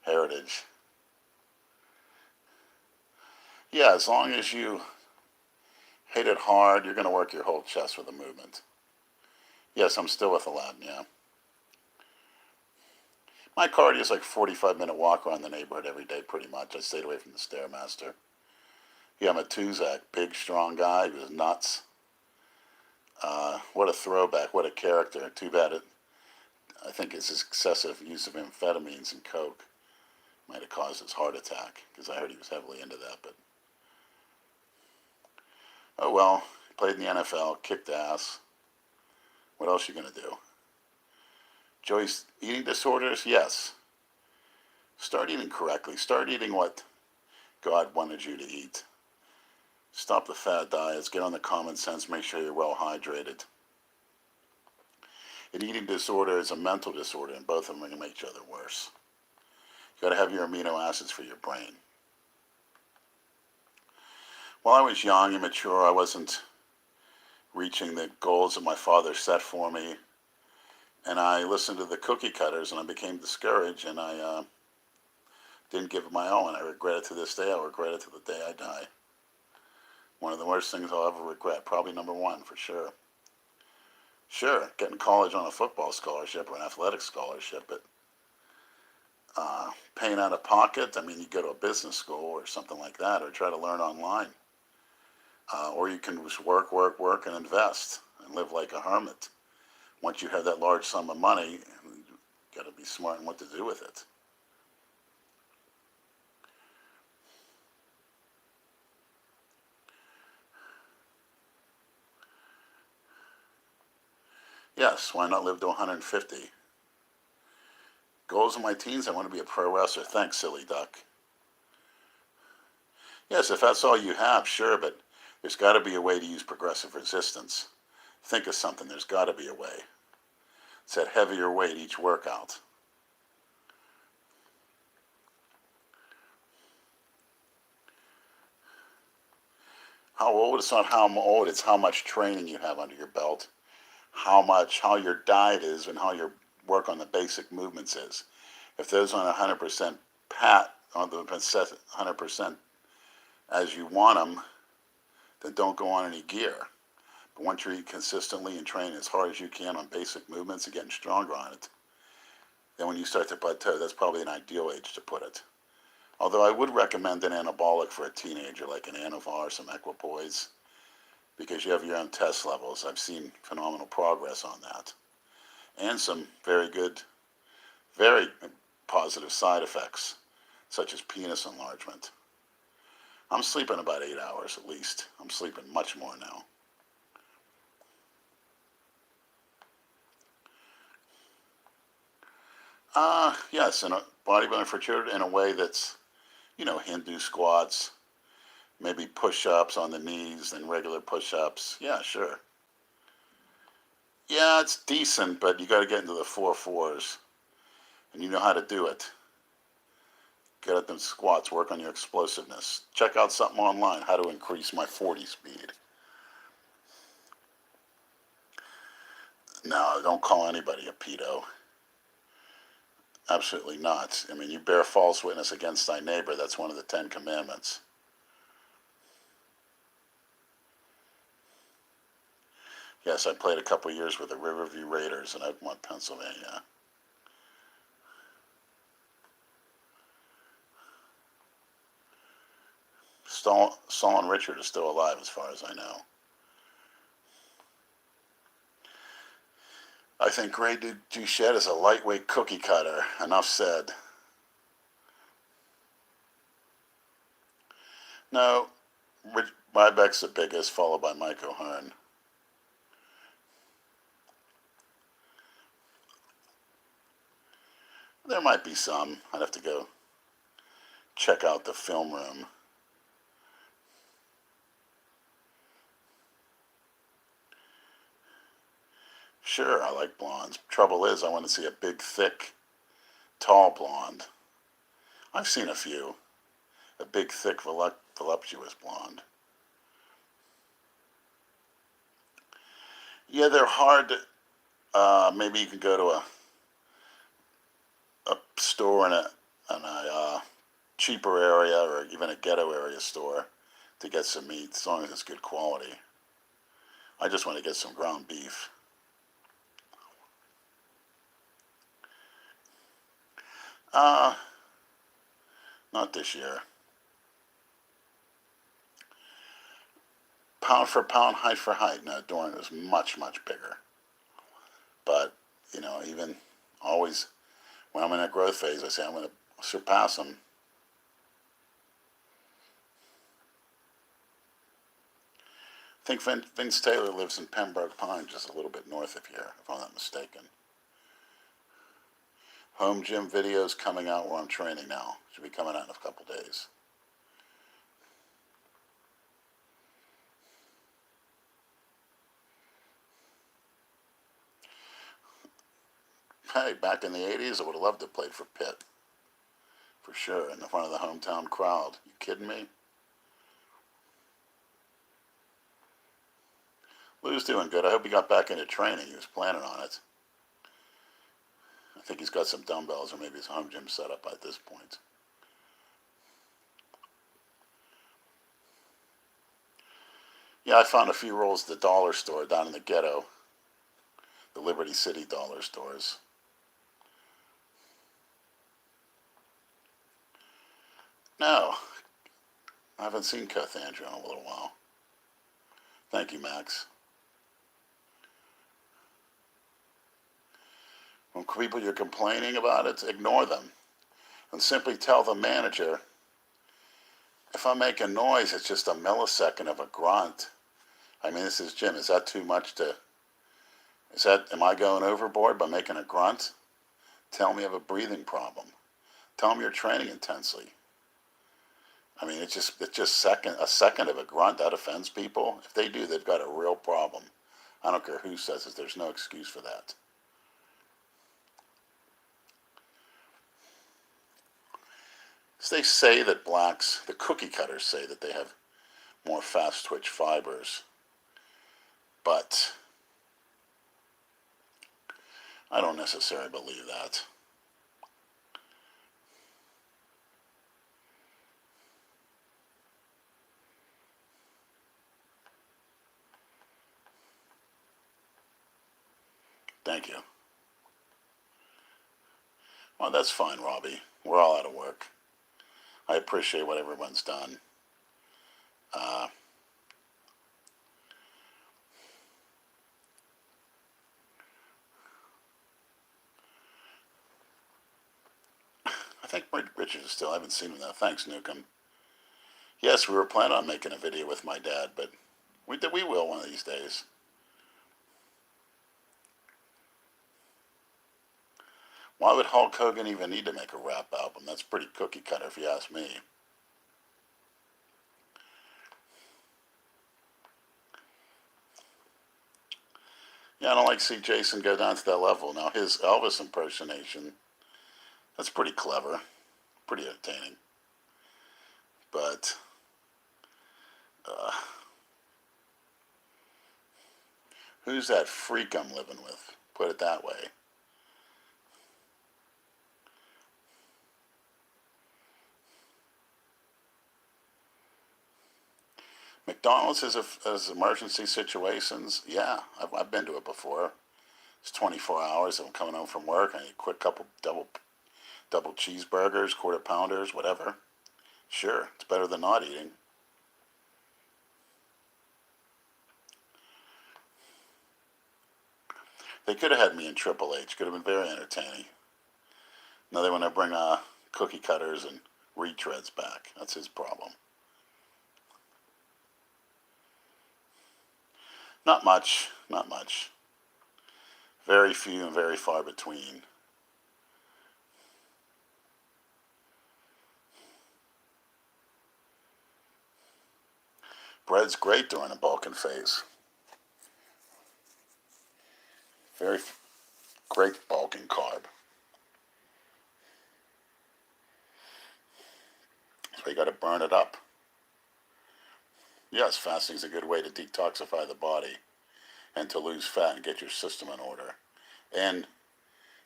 heritage. Yeah, as long as you hit it hard, you're going to work your whole chest with a movement. Yes, I'm still with Aladdin, yeah. My cardio is like 45-minute walk around the neighborhood every day, pretty much. I stayed away from the Stairmaster. Yeah, Matuzak, big, strong guy. He was nuts. What a throwback. What a character. Too bad I think his excessive use of amphetamines and coke might have caused his heart attack, because I heard he was heavily into that. But oh well, he played in the NFL, kicked ass. What else are you going to do? Joey's eating disorders? Yes. Start eating correctly. Start eating what God wanted you to eat. Stop the fad diets. Get on the common sense. Make sure you're well hydrated. An eating disorder is a mental disorder, and both of them are going to make each other worse. You got to have your amino acids for your brain. While I was young and mature, I wasn't reaching the goals that my father set for me, and I listened to the cookie cutters, and I became discouraged, and I didn't give it my all, and I regret it to this day. I'll regret it to the day I die. One of the worst things I'll ever regret, probably number one for sure. Sure, getting college on a football scholarship or an athletic scholarship, but paying out of pocket, I mean, you go to a business school or something like that, or try to learn online. Or you can just work, and invest, and live like a hermit. Once you have that large sum of money, you got to be smart in what to do with it. Yes, why not live to 150? Goals in my teens, I want to be a pro wrestler. Thanks, silly duck. Yes, if that's all you have, sure, but there's got to be a way to use progressive resistance. Think of something. There's got to be a way. It's that heavier weight each workout. How old? It's not how old. It's how much training you have under your belt. How your diet is, and how your work on the basic movements is. If those aren't 100% on the 100% as you want them, then don't go on any gear. But once you eat consistently and train as hard as you can on basic movements and getting stronger on it, then when you start to plateau, that's probably an ideal age to put it. Although I would recommend an anabolic for a teenager, like an Anavar or some Equipoise, because you have your own test levels. I've seen phenomenal progress on that. And some very good, very positive side effects, such as penis enlargement. I'm sleeping about 8 hours at least. I'm sleeping much more now. Yes, in a bodybuilding for children in a way that's, Hindu squats, maybe push-ups on the knees, then regular push-ups. Yeah, sure. Yeah, it's decent, but you got to get into the 4-4s, and you know how to do it. Get at them squats, work on your explosiveness. Check out something online, how to increase my 40 speed. No, don't call anybody a pedo. Absolutely not. I mean, you bear false witness against thy neighbor. That's one of the 10 Commandments. Yes, I played a couple years with the Riverview Raiders in Oakmont, Pennsylvania. Saul and Richard are still alive as far as I know. I think Ray Duchette is a lightweight cookie cutter. Enough said. No, Ryback's the biggest, followed by Mike O'Hearn. There might be some. I'd have to go check out the film room. Sure, I like blondes. Trouble is, I want to see a big, thick, tall blonde. I've seen a few. A big, thick, voluptuous blonde. Yeah, they're hard to, maybe you can go to a store in a cheaper area or even a ghetto area store to get some meat, as long as it's good quality. I just want to get some ground beef. Not this year. Pound for pound, height for height. No, Doran was much, much bigger. But, you know, even always when I'm in a growth phase, I say I'm going to surpass him. I think Vince Taylor lives in Pembroke Pines, just a little bit north of here, if I'm not mistaken. Home gym videos coming out where I'm training now. Should be coming out in a couple days. Hey, back in the 80s, I would have loved to have played for Pitt. For sure, in front of the hometown crowd. You kidding me? Lou's doing good. I hope he got back into training. He was planning on it. I think he's got some dumbbells or maybe his home gym set up at this point. Yeah, I found a few rolls at the dollar store down in the ghetto. The Liberty City dollar stores. No, I haven't seen Cathandra in a little while. Thank you, Max. When people you're complaining about it, ignore them. And simply tell the manager, if I make a noise, it's just a millisecond of a grunt. I mean, this is Jim. Is that too much to... am I going overboard by making a grunt? Tell me I have a breathing problem. Tell them you're training intensely. I mean, it's just a second of a grunt that offends people. If they do, they've got a real problem. I don't care who says it. There's no excuse for that. They say that blacks, the cookie cutters say that they have more fast twitch fibers. But I don't necessarily believe that. Thank you. Well, that's fine, Robbie. We're all out of work. I appreciate what everyone's done. I think Richard is still, I haven't seen him now. Thanks, Newcomb. Yes, we were planning on making a video with my dad, but we will one of these days. Why would Hulk Hogan even need to make a rap album? That's pretty cookie cutter if you ask me. Yeah, I don't like to see Jason go down to that level. Now, his Elvis impersonation, that's pretty clever, pretty entertaining. But, who's that freak I'm living with? Put it that way. McDonald's as emergency situations, yeah, I've been to it before. It's 24 hours. I'm coming home from work. I need a quick couple double cheeseburgers, quarter pounders, whatever. Sure, it's better than not eating. They could have had me in Triple H. Could have been very entertaining. Now they want to bring cookie cutters and retreads back. That's his problem. Not much, not much. Very few and very far between. Bread's great during a bulking phase. Very great bulking carb. So you got to burn it up. Yes, fasting is a good way to detoxify the body and to lose fat and get your system in order. And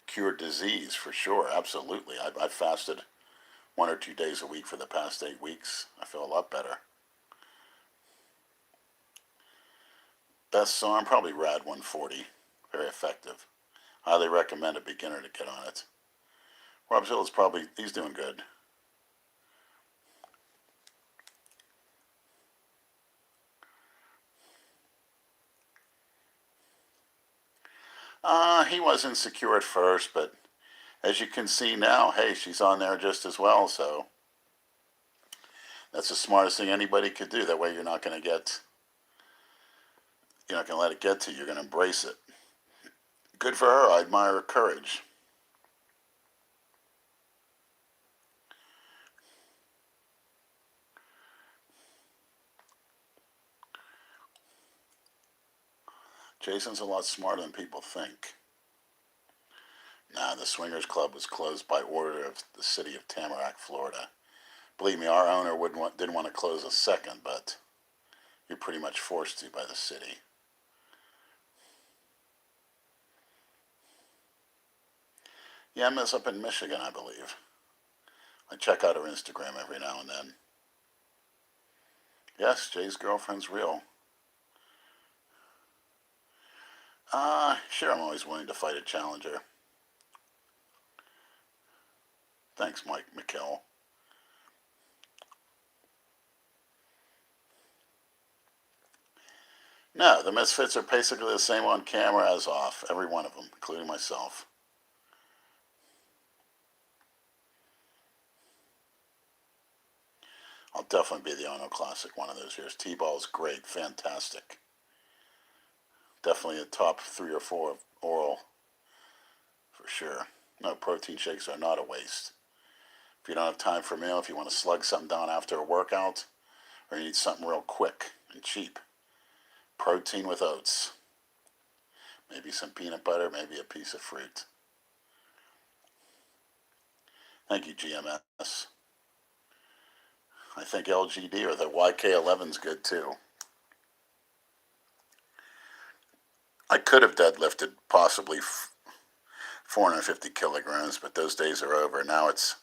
cure disease for sure, absolutely. I've fasted 1 or 2 days a week for the past 8 weeks. I feel a lot better. Best SARM, probably Rad 140. Very effective. Highly recommend a beginner to get on it. Rob Zilla's probably, he's doing good. He was insecure at first, but as you can see now, hey, she's on there just as well, so that's the smartest thing anybody could do. That way you're not going to let it get to you. You're going to embrace it. Good for her. I admire her courage. Jason's a lot smarter than people think. Nah, the Swingers Club was closed by order of the city of Tamarack, Florida. Believe me, our owner didn't want to close a second, but you're pretty much forced to by the city. Yeah, Emma's up in Michigan, I believe. I check out her Instagram every now and then. Yes, Jay's girlfriend's real. Sure, I'm always willing to fight a challenger. Thanks, Mike McKell. No, the Misfits are basically the same on camera as off. Every one of them, including myself. I'll definitely be the Ono Classic one of those years. T-Ball's great, fantastic. Definitely a top 3 or 4 oral, for sure. No, protein shakes are not a waste. If you don't have time for a meal, if you want to slug something down after a workout, or you need something real quick and cheap, protein with oats. Maybe some peanut butter, maybe a piece of fruit. Thank you, GMS. I think LGD or the YK11's good too. I could have deadlifted possibly 450 kilograms, but those days are over. Now it's,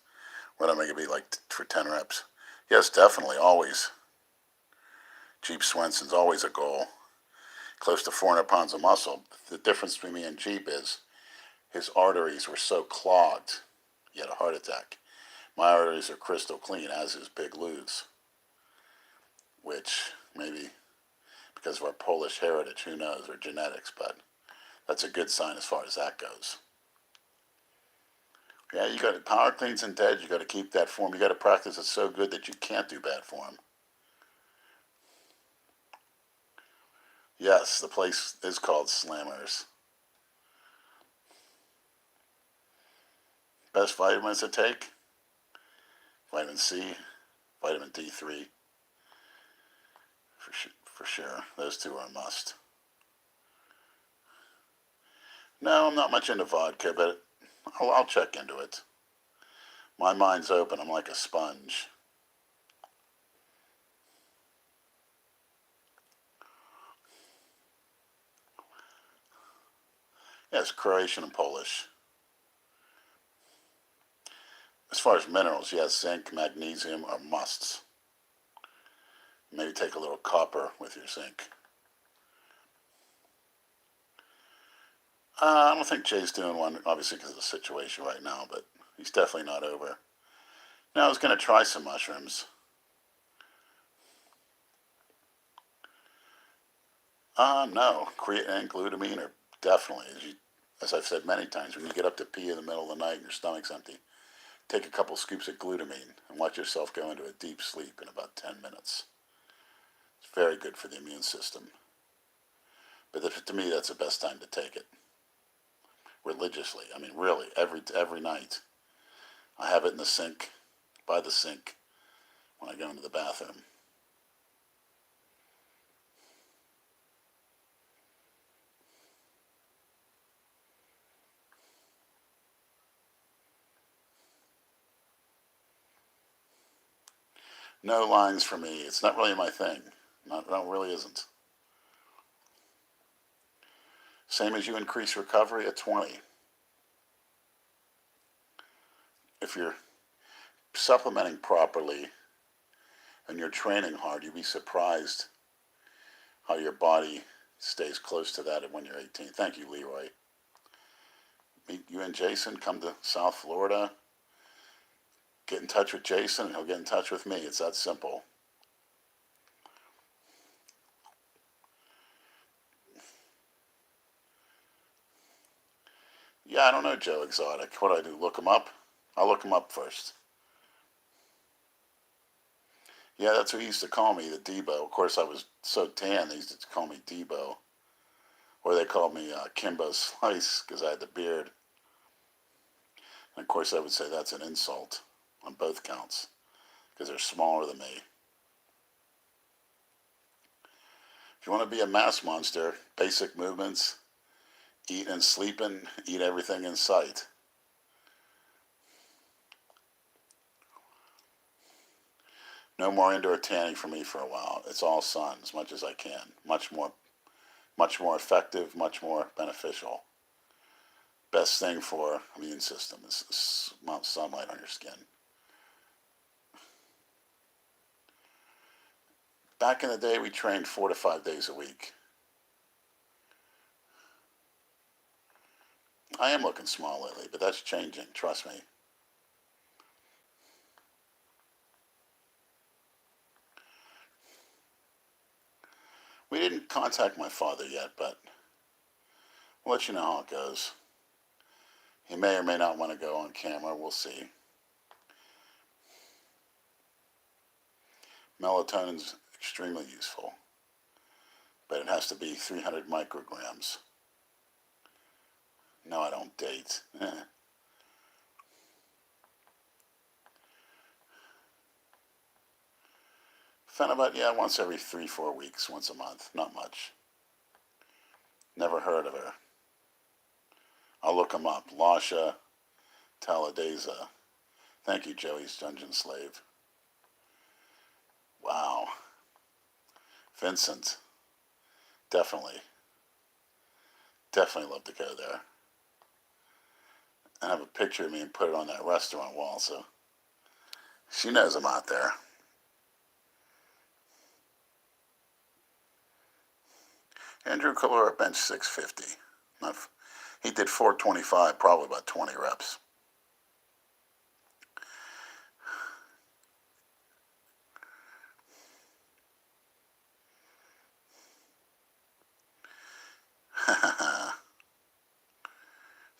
what am I going to be like for 10 reps? Yes, definitely, always. Jeep Swenson's always a goal. Close to 400 pounds of muscle. The difference between me and Jeep is his arteries were so clogged, he had a heart attack. My arteries are crystal clean, as is Big Lou's, which maybe because of our Polish heritage, who knows, or genetics, but that's a good sign as far as that goes. Yeah, you got to power cleans and dead. You got to keep that form. You got to practice it so good that you can't do bad form. Yes, the place is called Slammers. Best vitamins to take? Vitamin C, vitamin D3. For sure. Those two are a must. No, I'm not much into vodka, but I'll check into it. My mind's open. I'm like a sponge. Yes, Croatian and Polish. As far as minerals, yes, zinc, magnesium are musts. Maybe take a little copper with your zinc. I don't think Jay's doing one, obviously because of the situation right now, but he's definitely not over. Now I was going to try some mushrooms. No, creatine and glutamine are definitely, as I've said many times, when you get up to pee in the middle of the night and your stomach's empty, take a couple scoops of glutamine and watch yourself go into a deep sleep in about 10 minutes. It's very good for the immune system. But to me, that's the best time to take it. Religiously. I mean, really, every night. I have it in the sink, by the sink, when I go into the bathroom. No lines for me. It's not really my thing. No, it really isn't. Same as you increase recovery at 20. If you're supplementing properly and you're training hard, you'd be surprised how your body stays close to that when you're 18. Thank you, Leroy. You and Jason come to South Florida. get in touch with Jason and he'll get in touch with me. It's that simple. Yeah, I don't know Joe Exotic. What do I do? Look him up? I'll look him up first. Yeah, that's what he used to call me, the Debo. Of course, I was so tan, they used to call me Debo. Or they called me Kimbo Slice because I had the beard. And of course, I would say that's an insult on both counts because they're smaller than me. If you want to be a mass monster, basic movements, eat and sleeping, eat everything in sight. No more indoor tanning for me for a while. It's all sun as much as I can. Much more effective, much more beneficial. Best thing for immune system is sunlight on your skin. Back in the day, we trained 4 to 5 days a week. I am looking small lately, but that's changing, trust me. We didn't contact my father yet, but we'll let you know how it goes. He may or may not want to go on camera, we'll see. Melatonin's extremely useful, but it has to be 300 micrograms. No, I don't date. Phenibut, yeah, once every 3-4 weeks, once a month. Not much. Never heard of her. I'll look them up. Lasha Taladeza. Thank you, Joey's Dungeon Slave. Wow. Vincent. Definitely. Definitely love to go there. And have a picture of me and put it on that restaurant wall, so she knows I'm out there. Andrew Calora bench 650. He did 425, probably about 20 reps.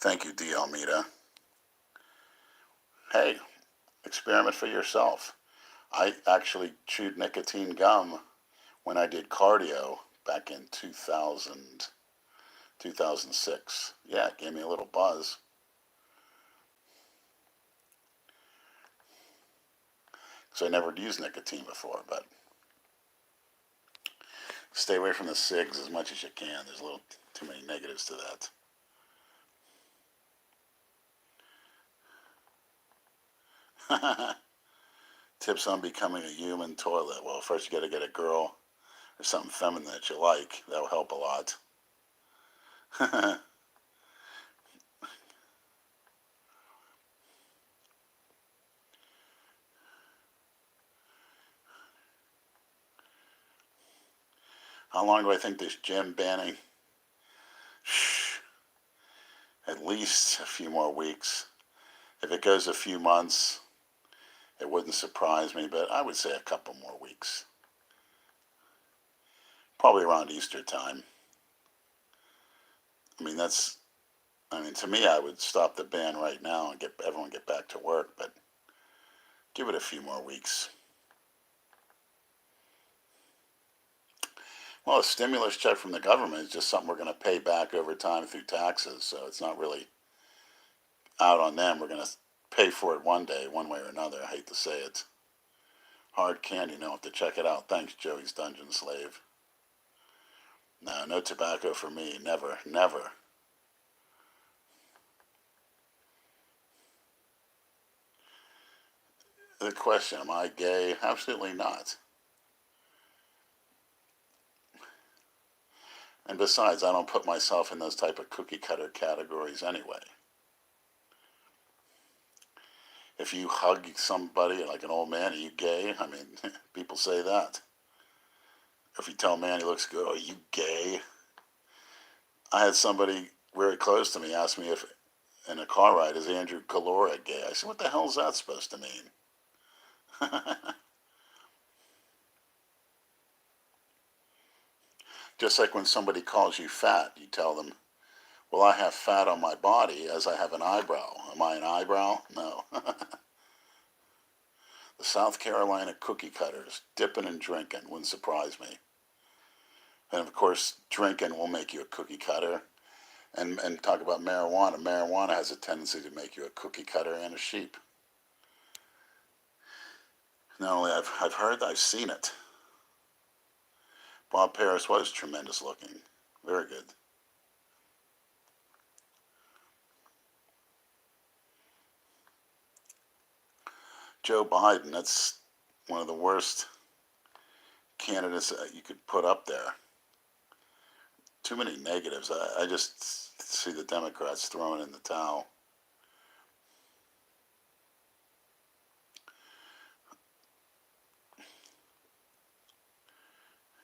Thank you, D. Almeida. Hey, experiment for yourself. I actually chewed nicotine gum when I did cardio back in 2006. Yeah, it gave me a little buzz. So I never used nicotine before, but stay away from the cigs as much as you can. There's a little too many negatives to that. Tips on becoming a human toilet. Well, first you got to get a girl or something feminine that you like. That'll help a lot. How long do I think this gym banning? At least a few more weeks. If it goes a few months, it wouldn't surprise me, but I would say a couple more weeks. Probably around Easter time. To me, I would stop the ban right now and everyone get back to work, but give it a few more weeks. Well, a stimulus check from the government is just something we're going to pay back over time through taxes, so it's not really out on them. We're going to pay for it one day, one way or another. I hate to say it. Hard candy, no, have to check it out. Thanks, Joey's Dungeon Slave. No, no tobacco for me. Never, never. The question, am I gay? Absolutely not. And besides, I don't put myself in those type of cookie cutter categories anyway. If you hug somebody like an old man, are you gay? I mean, people say that. If you tell a man he looks good, are you gay? I had somebody very close to me ask me if, in a car ride, is Andrew Calora gay? I said, what the hell is that supposed to mean? Just like when somebody calls you fat, you tell them, well, I have fat on my body as I have an eyebrow. Am I an eyebrow? No. The South Carolina cookie cutters, dipping and drinking, wouldn't surprise me. And of course, drinking will make you a cookie cutter. And talk about marijuana. Marijuana has a tendency to make you a cookie cutter and a sheep. Not only I've heard, I've seen it. Bob Paris was tremendous looking. Very good. Joe Biden, that's one of the worst candidates that you could put up there. Too many negatives. I just see the Democrats throwing in the towel.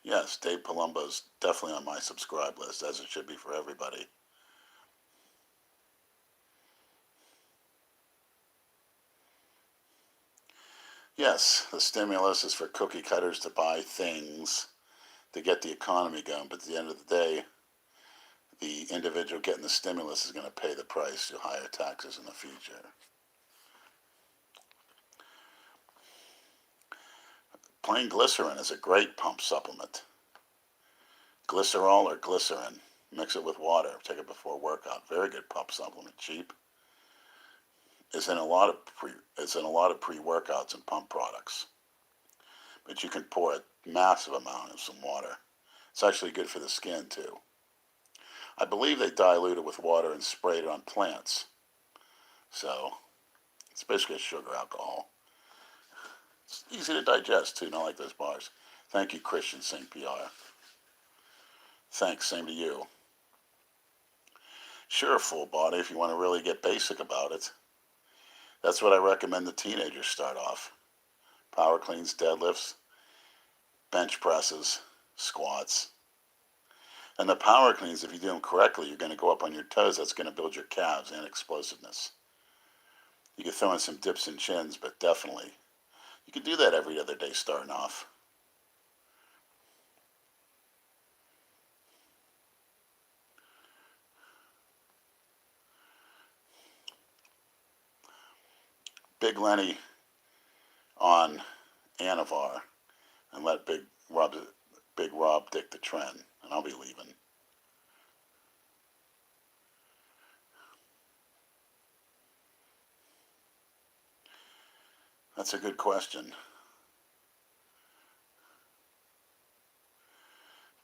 Yes, Dave Palumbo's definitely on my subscribe list, as it should be for everybody. Yes, the stimulus is for cookie cutters to buy things to get the economy going, but at the end of the day, the individual getting the stimulus is going to pay the price through higher taxes in the future. Plain glycerin is a great pump supplement. Glycerol or glycerin. Mix it with water. Take it before workout. Very good pump supplement. Cheap. It's in a lot of pre-workouts and pump products. But you can pour a massive amount of some water. It's actually good for the skin too. I believe they dilute it with water and sprayed it on plants. So it's basically a sugar alcohol. It's easy to digest too, not like those bars. Thank you, Christian St. PR. Thanks, same to you. Sure, full body if you want to really get basic about it. That's what I recommend the teenagers start off. Power cleans, deadlifts, bench presses, squats. And the power cleans, if you do them correctly, you're going to go up on your toes. That's going to build your calves and explosiveness. You can throw in some dips and chins, but definitely. You can do that every other day starting off. Big Lenny on Anavar and let Big Rob dict the trend, and I'll be leaving. That's a good question.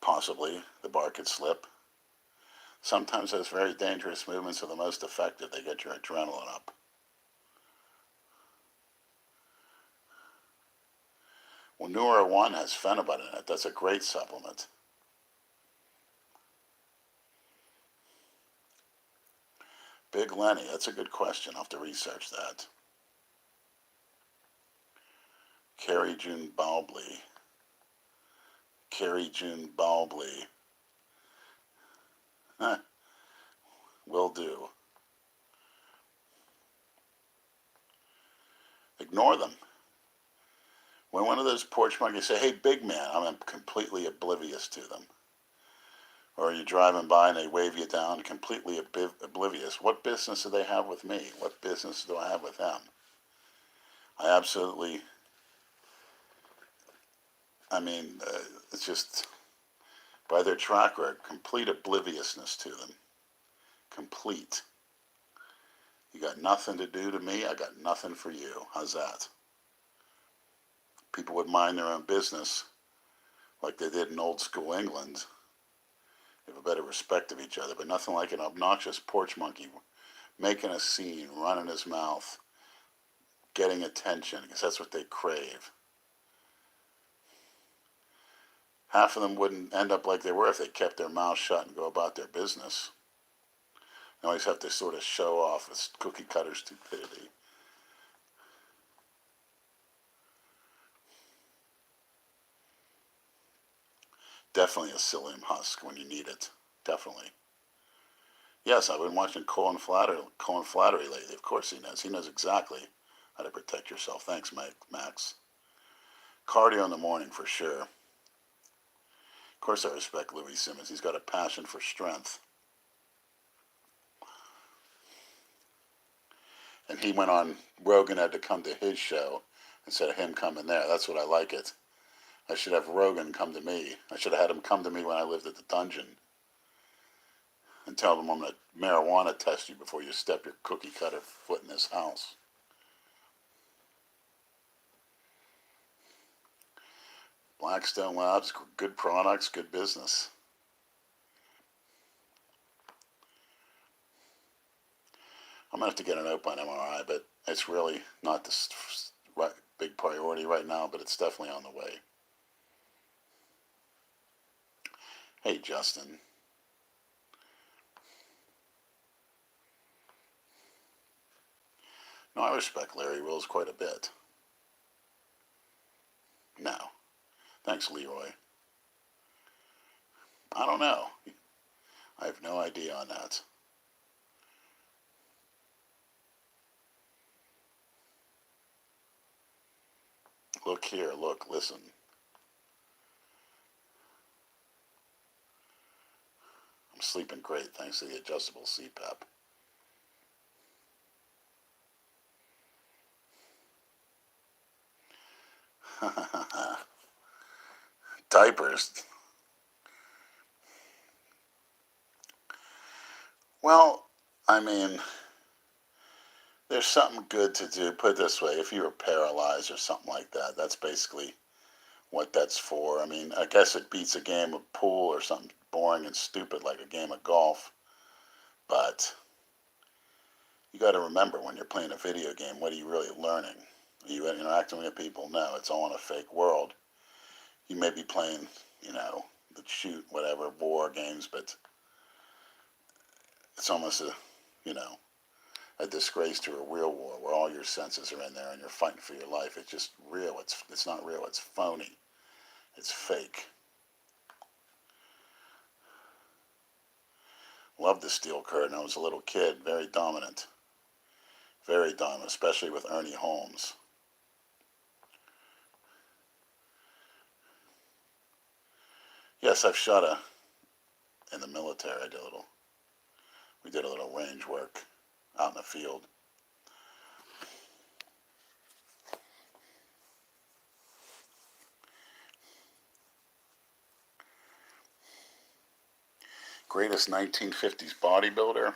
Possibly the bar could slip. Sometimes those very dangerous movements are the most effective. They get your adrenaline up. Well, Neura 1 has phenibut in it. That's a great supplement. Big Lenny, that's a good question. I'll have to research that. Carrie June Baubley. Carrie June Baubley. Huh. Will do. Ignore them. When one of those porch monkeys say, hey, big man, I'm completely oblivious to them. Or you're driving by and they wave you down, completely oblivious. What business do they have with me? What business do I have with them? It's just, by their track record, complete obliviousness to them. Complete. You got nothing to do to me, I got nothing for you. How's that? People would mind their own business like they did in old school England. They have a better respect of each other, but nothing like an obnoxious porch monkey making a scene, running his mouth, getting attention, because that's what they crave. Half of them wouldn't end up like they were if they kept their mouth shut and go about their business. They always have to sort of show off with cookie cutter stupidity. Definitely a psyllium husk when you need it. Definitely. Yes, I've been watching Colin Flattery lately. Of course he knows. He knows exactly how to protect yourself. Thanks, Max. Cardio in the morning for sure. Of course I respect Louis Simmons. He's got a passion for strength. And he went on, Rogan had to come to his show instead of him coming there. That's what I like it. I should have Rogan come to me. I should have had him come to me when I lived at the dungeon and tell them I'm going to marijuana test you before you step your cookie cutter foot in this house. Blackstone Labs, good products, good business. I'm going to have to get an open MRI, but it's really not the big priority right now, but it's definitely on the way. Hey, Justin. No, I respect Larry Wills quite a bit. No. Thanks, Leroy. I don't know. I have no idea on that. Look here, look, listen. I'm sleeping great thanks to the adjustable CPAP. Diapers. Well, I mean, there's something good to do. Put it this way, if you were paralyzed or something like that, that's basically what that's for. I mean, I guess it beats a game of pool or something boring and stupid like a game of golf. But you got to remember when you're playing a video game, what are you really learning? Are you interacting with people? No, it's all in a fake world. You may be playing, the shoot, whatever, war games, but it's almost a disgrace to a real war where all your senses are in there and you're fighting for your life. It's just real. It's not real. It's phony. It's fake. Loved the steel curtain. I was a little kid. Very dominant. Very dominant, especially with Ernie Holmes. Yes, I've shot in the military. We did a little range work out in the field. Greatest 1950s bodybuilder.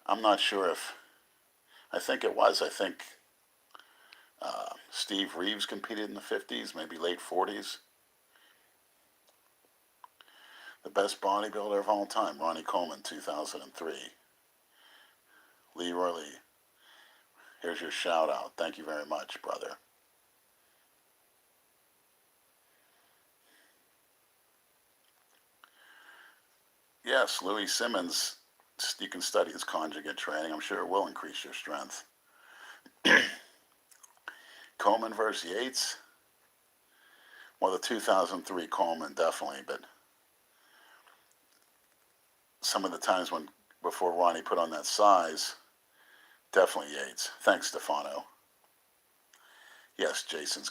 I'm not sure if, I think it was. I think Steve Reeves competed in the 50s, maybe late 40s. The best bodybuilder of all time, Ronnie Coleman, 2003. Leroy Lee, here's your shout out. Thank you very much, brother. Yes, Louis Simmons, you can study his conjugate training. I'm sure it will increase your strength. Coleman versus Yates. Well, the 2003 Coleman, definitely, but some of the times before Ronnie put on that size, definitely Yates. Thanks, Stefano. Yes, Jason's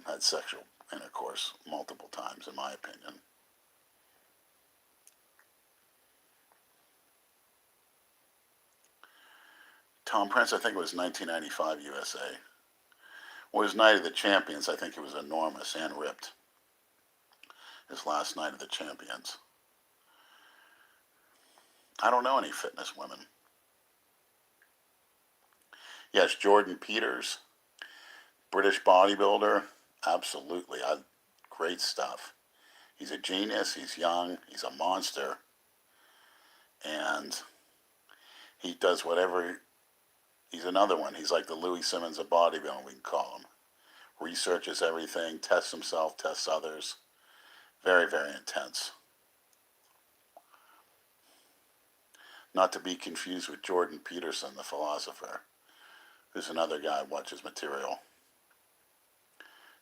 had sexual intercourse multiple times, in my opinion. Tom Prince, I think it was 1995 USA. Well, his Night of the Champions, I think it was enormous and ripped. His last Night of the Champions. I don't know any fitness women. Yes, Jordan Peters, British bodybuilder. Absolutely. Great stuff. He's a genius. He's young. He's a monster. And he does whatever. He's another one. He's like the Louis Simmons of bodybuilding, we can call him. Researches everything, tests himself, tests others. Very, very intense. Not to be confused with Jordan Peterson, the philosopher, who's another guy who watches material.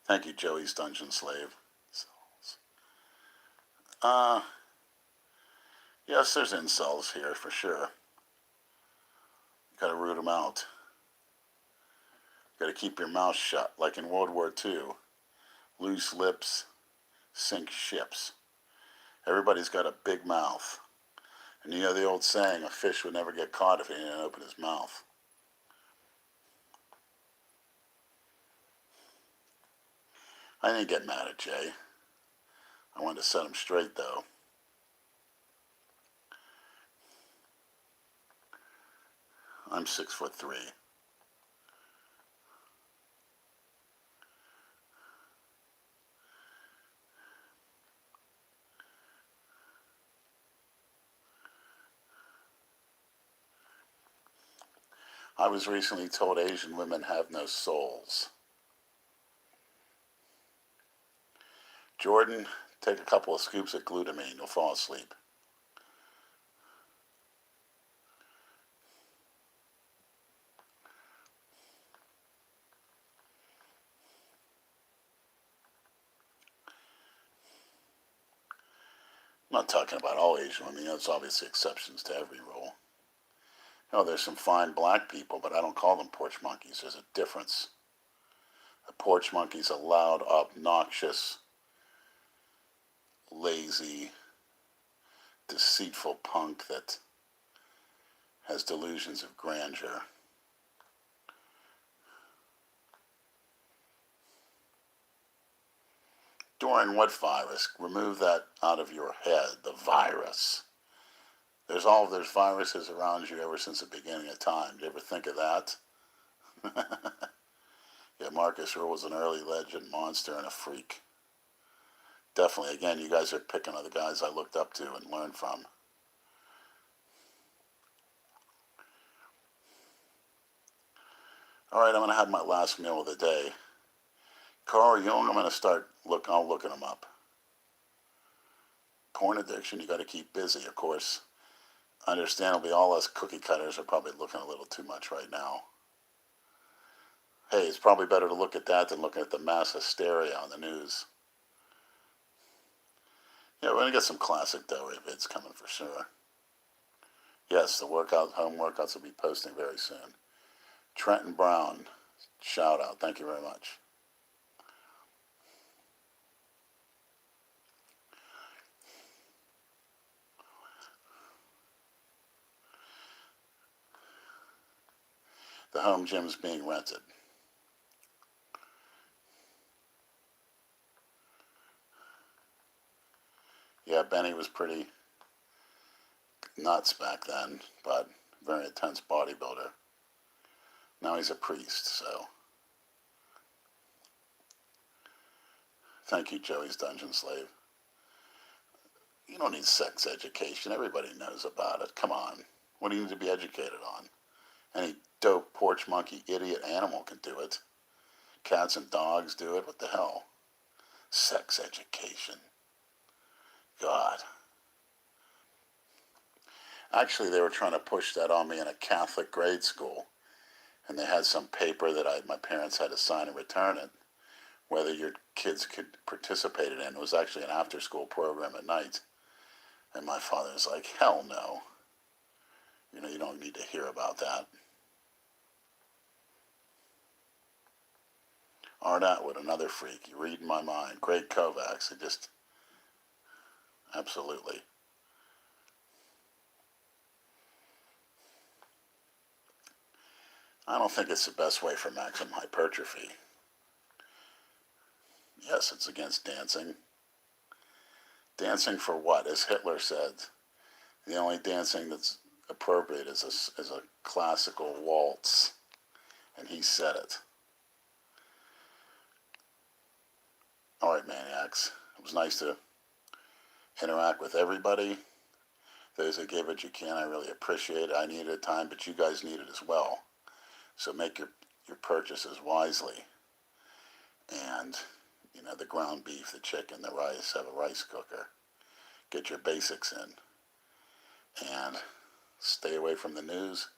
Thank you, Joey's Dungeon Slave. Yes, there's incels here for sure. Gotta root them out. Gotta keep your mouth shut, like in World War II. Loose lips sink ships. Everybody's got a big mouth. And you know the old saying, a fish would never get caught if he didn't open his mouth. I didn't get mad at Jay. I wanted to set him straight, though. I'm 6'3". I was recently told Asian women have no souls. Jordan, take a couple of scoops of glutamine. You'll fall asleep. I'm not talking about all Asian women. There's obviously exceptions to every rule. There's some fine black people, but I don't call them porch monkeys. There's a difference. A porch monkey's a loud, obnoxious, lazy, deceitful punk that has delusions of grandeur. During what virus? Remove that out of your head, the virus. There's viruses around you ever since the beginning of time. Do you ever think of that? Yeah, Marcus Earl was an early legend, monster, and a freak. Definitely, again, you guys are picking on the guys I looked up to and learned from. All right, I'm going to have my last meal of the day. Carl Jung, I'm going to start looking them up. Porn addiction, you got to keep busy, of course. Understandably, all us cookie cutters are probably looking a little too much right now. Hey, it's probably better to look at that than looking at the mass hysteria on the news. Yeah, we're going to get some classic Delray vids coming for sure. Yes, the home workouts will be posting very soon. Trenton Brown, shout out. Thank you very much. The home gym's being rented. Yeah, Benny was pretty nuts back then, but very intense bodybuilder. Now he's a priest, so. Thank you, Joey's Dungeon Slave. You don't need sex education. Everybody knows about it. Come on. What do you need to be educated on? Any dope porch monkey idiot animal can do it. Cats and dogs do it. What the hell? Sex education. God. Actually, they were trying to push that on me in a Catholic grade school. And they had some paper that my parents had to sign and return it, whether your kids could participate in it. It was actually an after-school program at night. And my father was like, hell no. You don't need to hear about that. Art Atwood, another freak. You read my mind. Greg Kovacs. Absolutely. I don't think it's the best way for maximum hypertrophy. Yes, it's against dancing. Dancing for what? As Hitler said, the only dancing that's appropriate is a classical waltz. And he said it. All right, maniacs. It was nice to interact with everybody. Those that gave what you can, I really appreciate it. I needed it time, but you guys need it as well. So make your purchases wisely. And, the ground beef, the chicken, the rice, have a rice cooker. Get your basics in. And stay away from the news.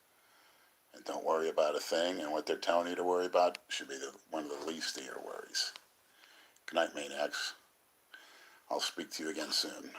And don't worry about a thing. And what they're telling you to worry about should be one of the least of your worries. Good night, maniacs. I'll speak to you again soon.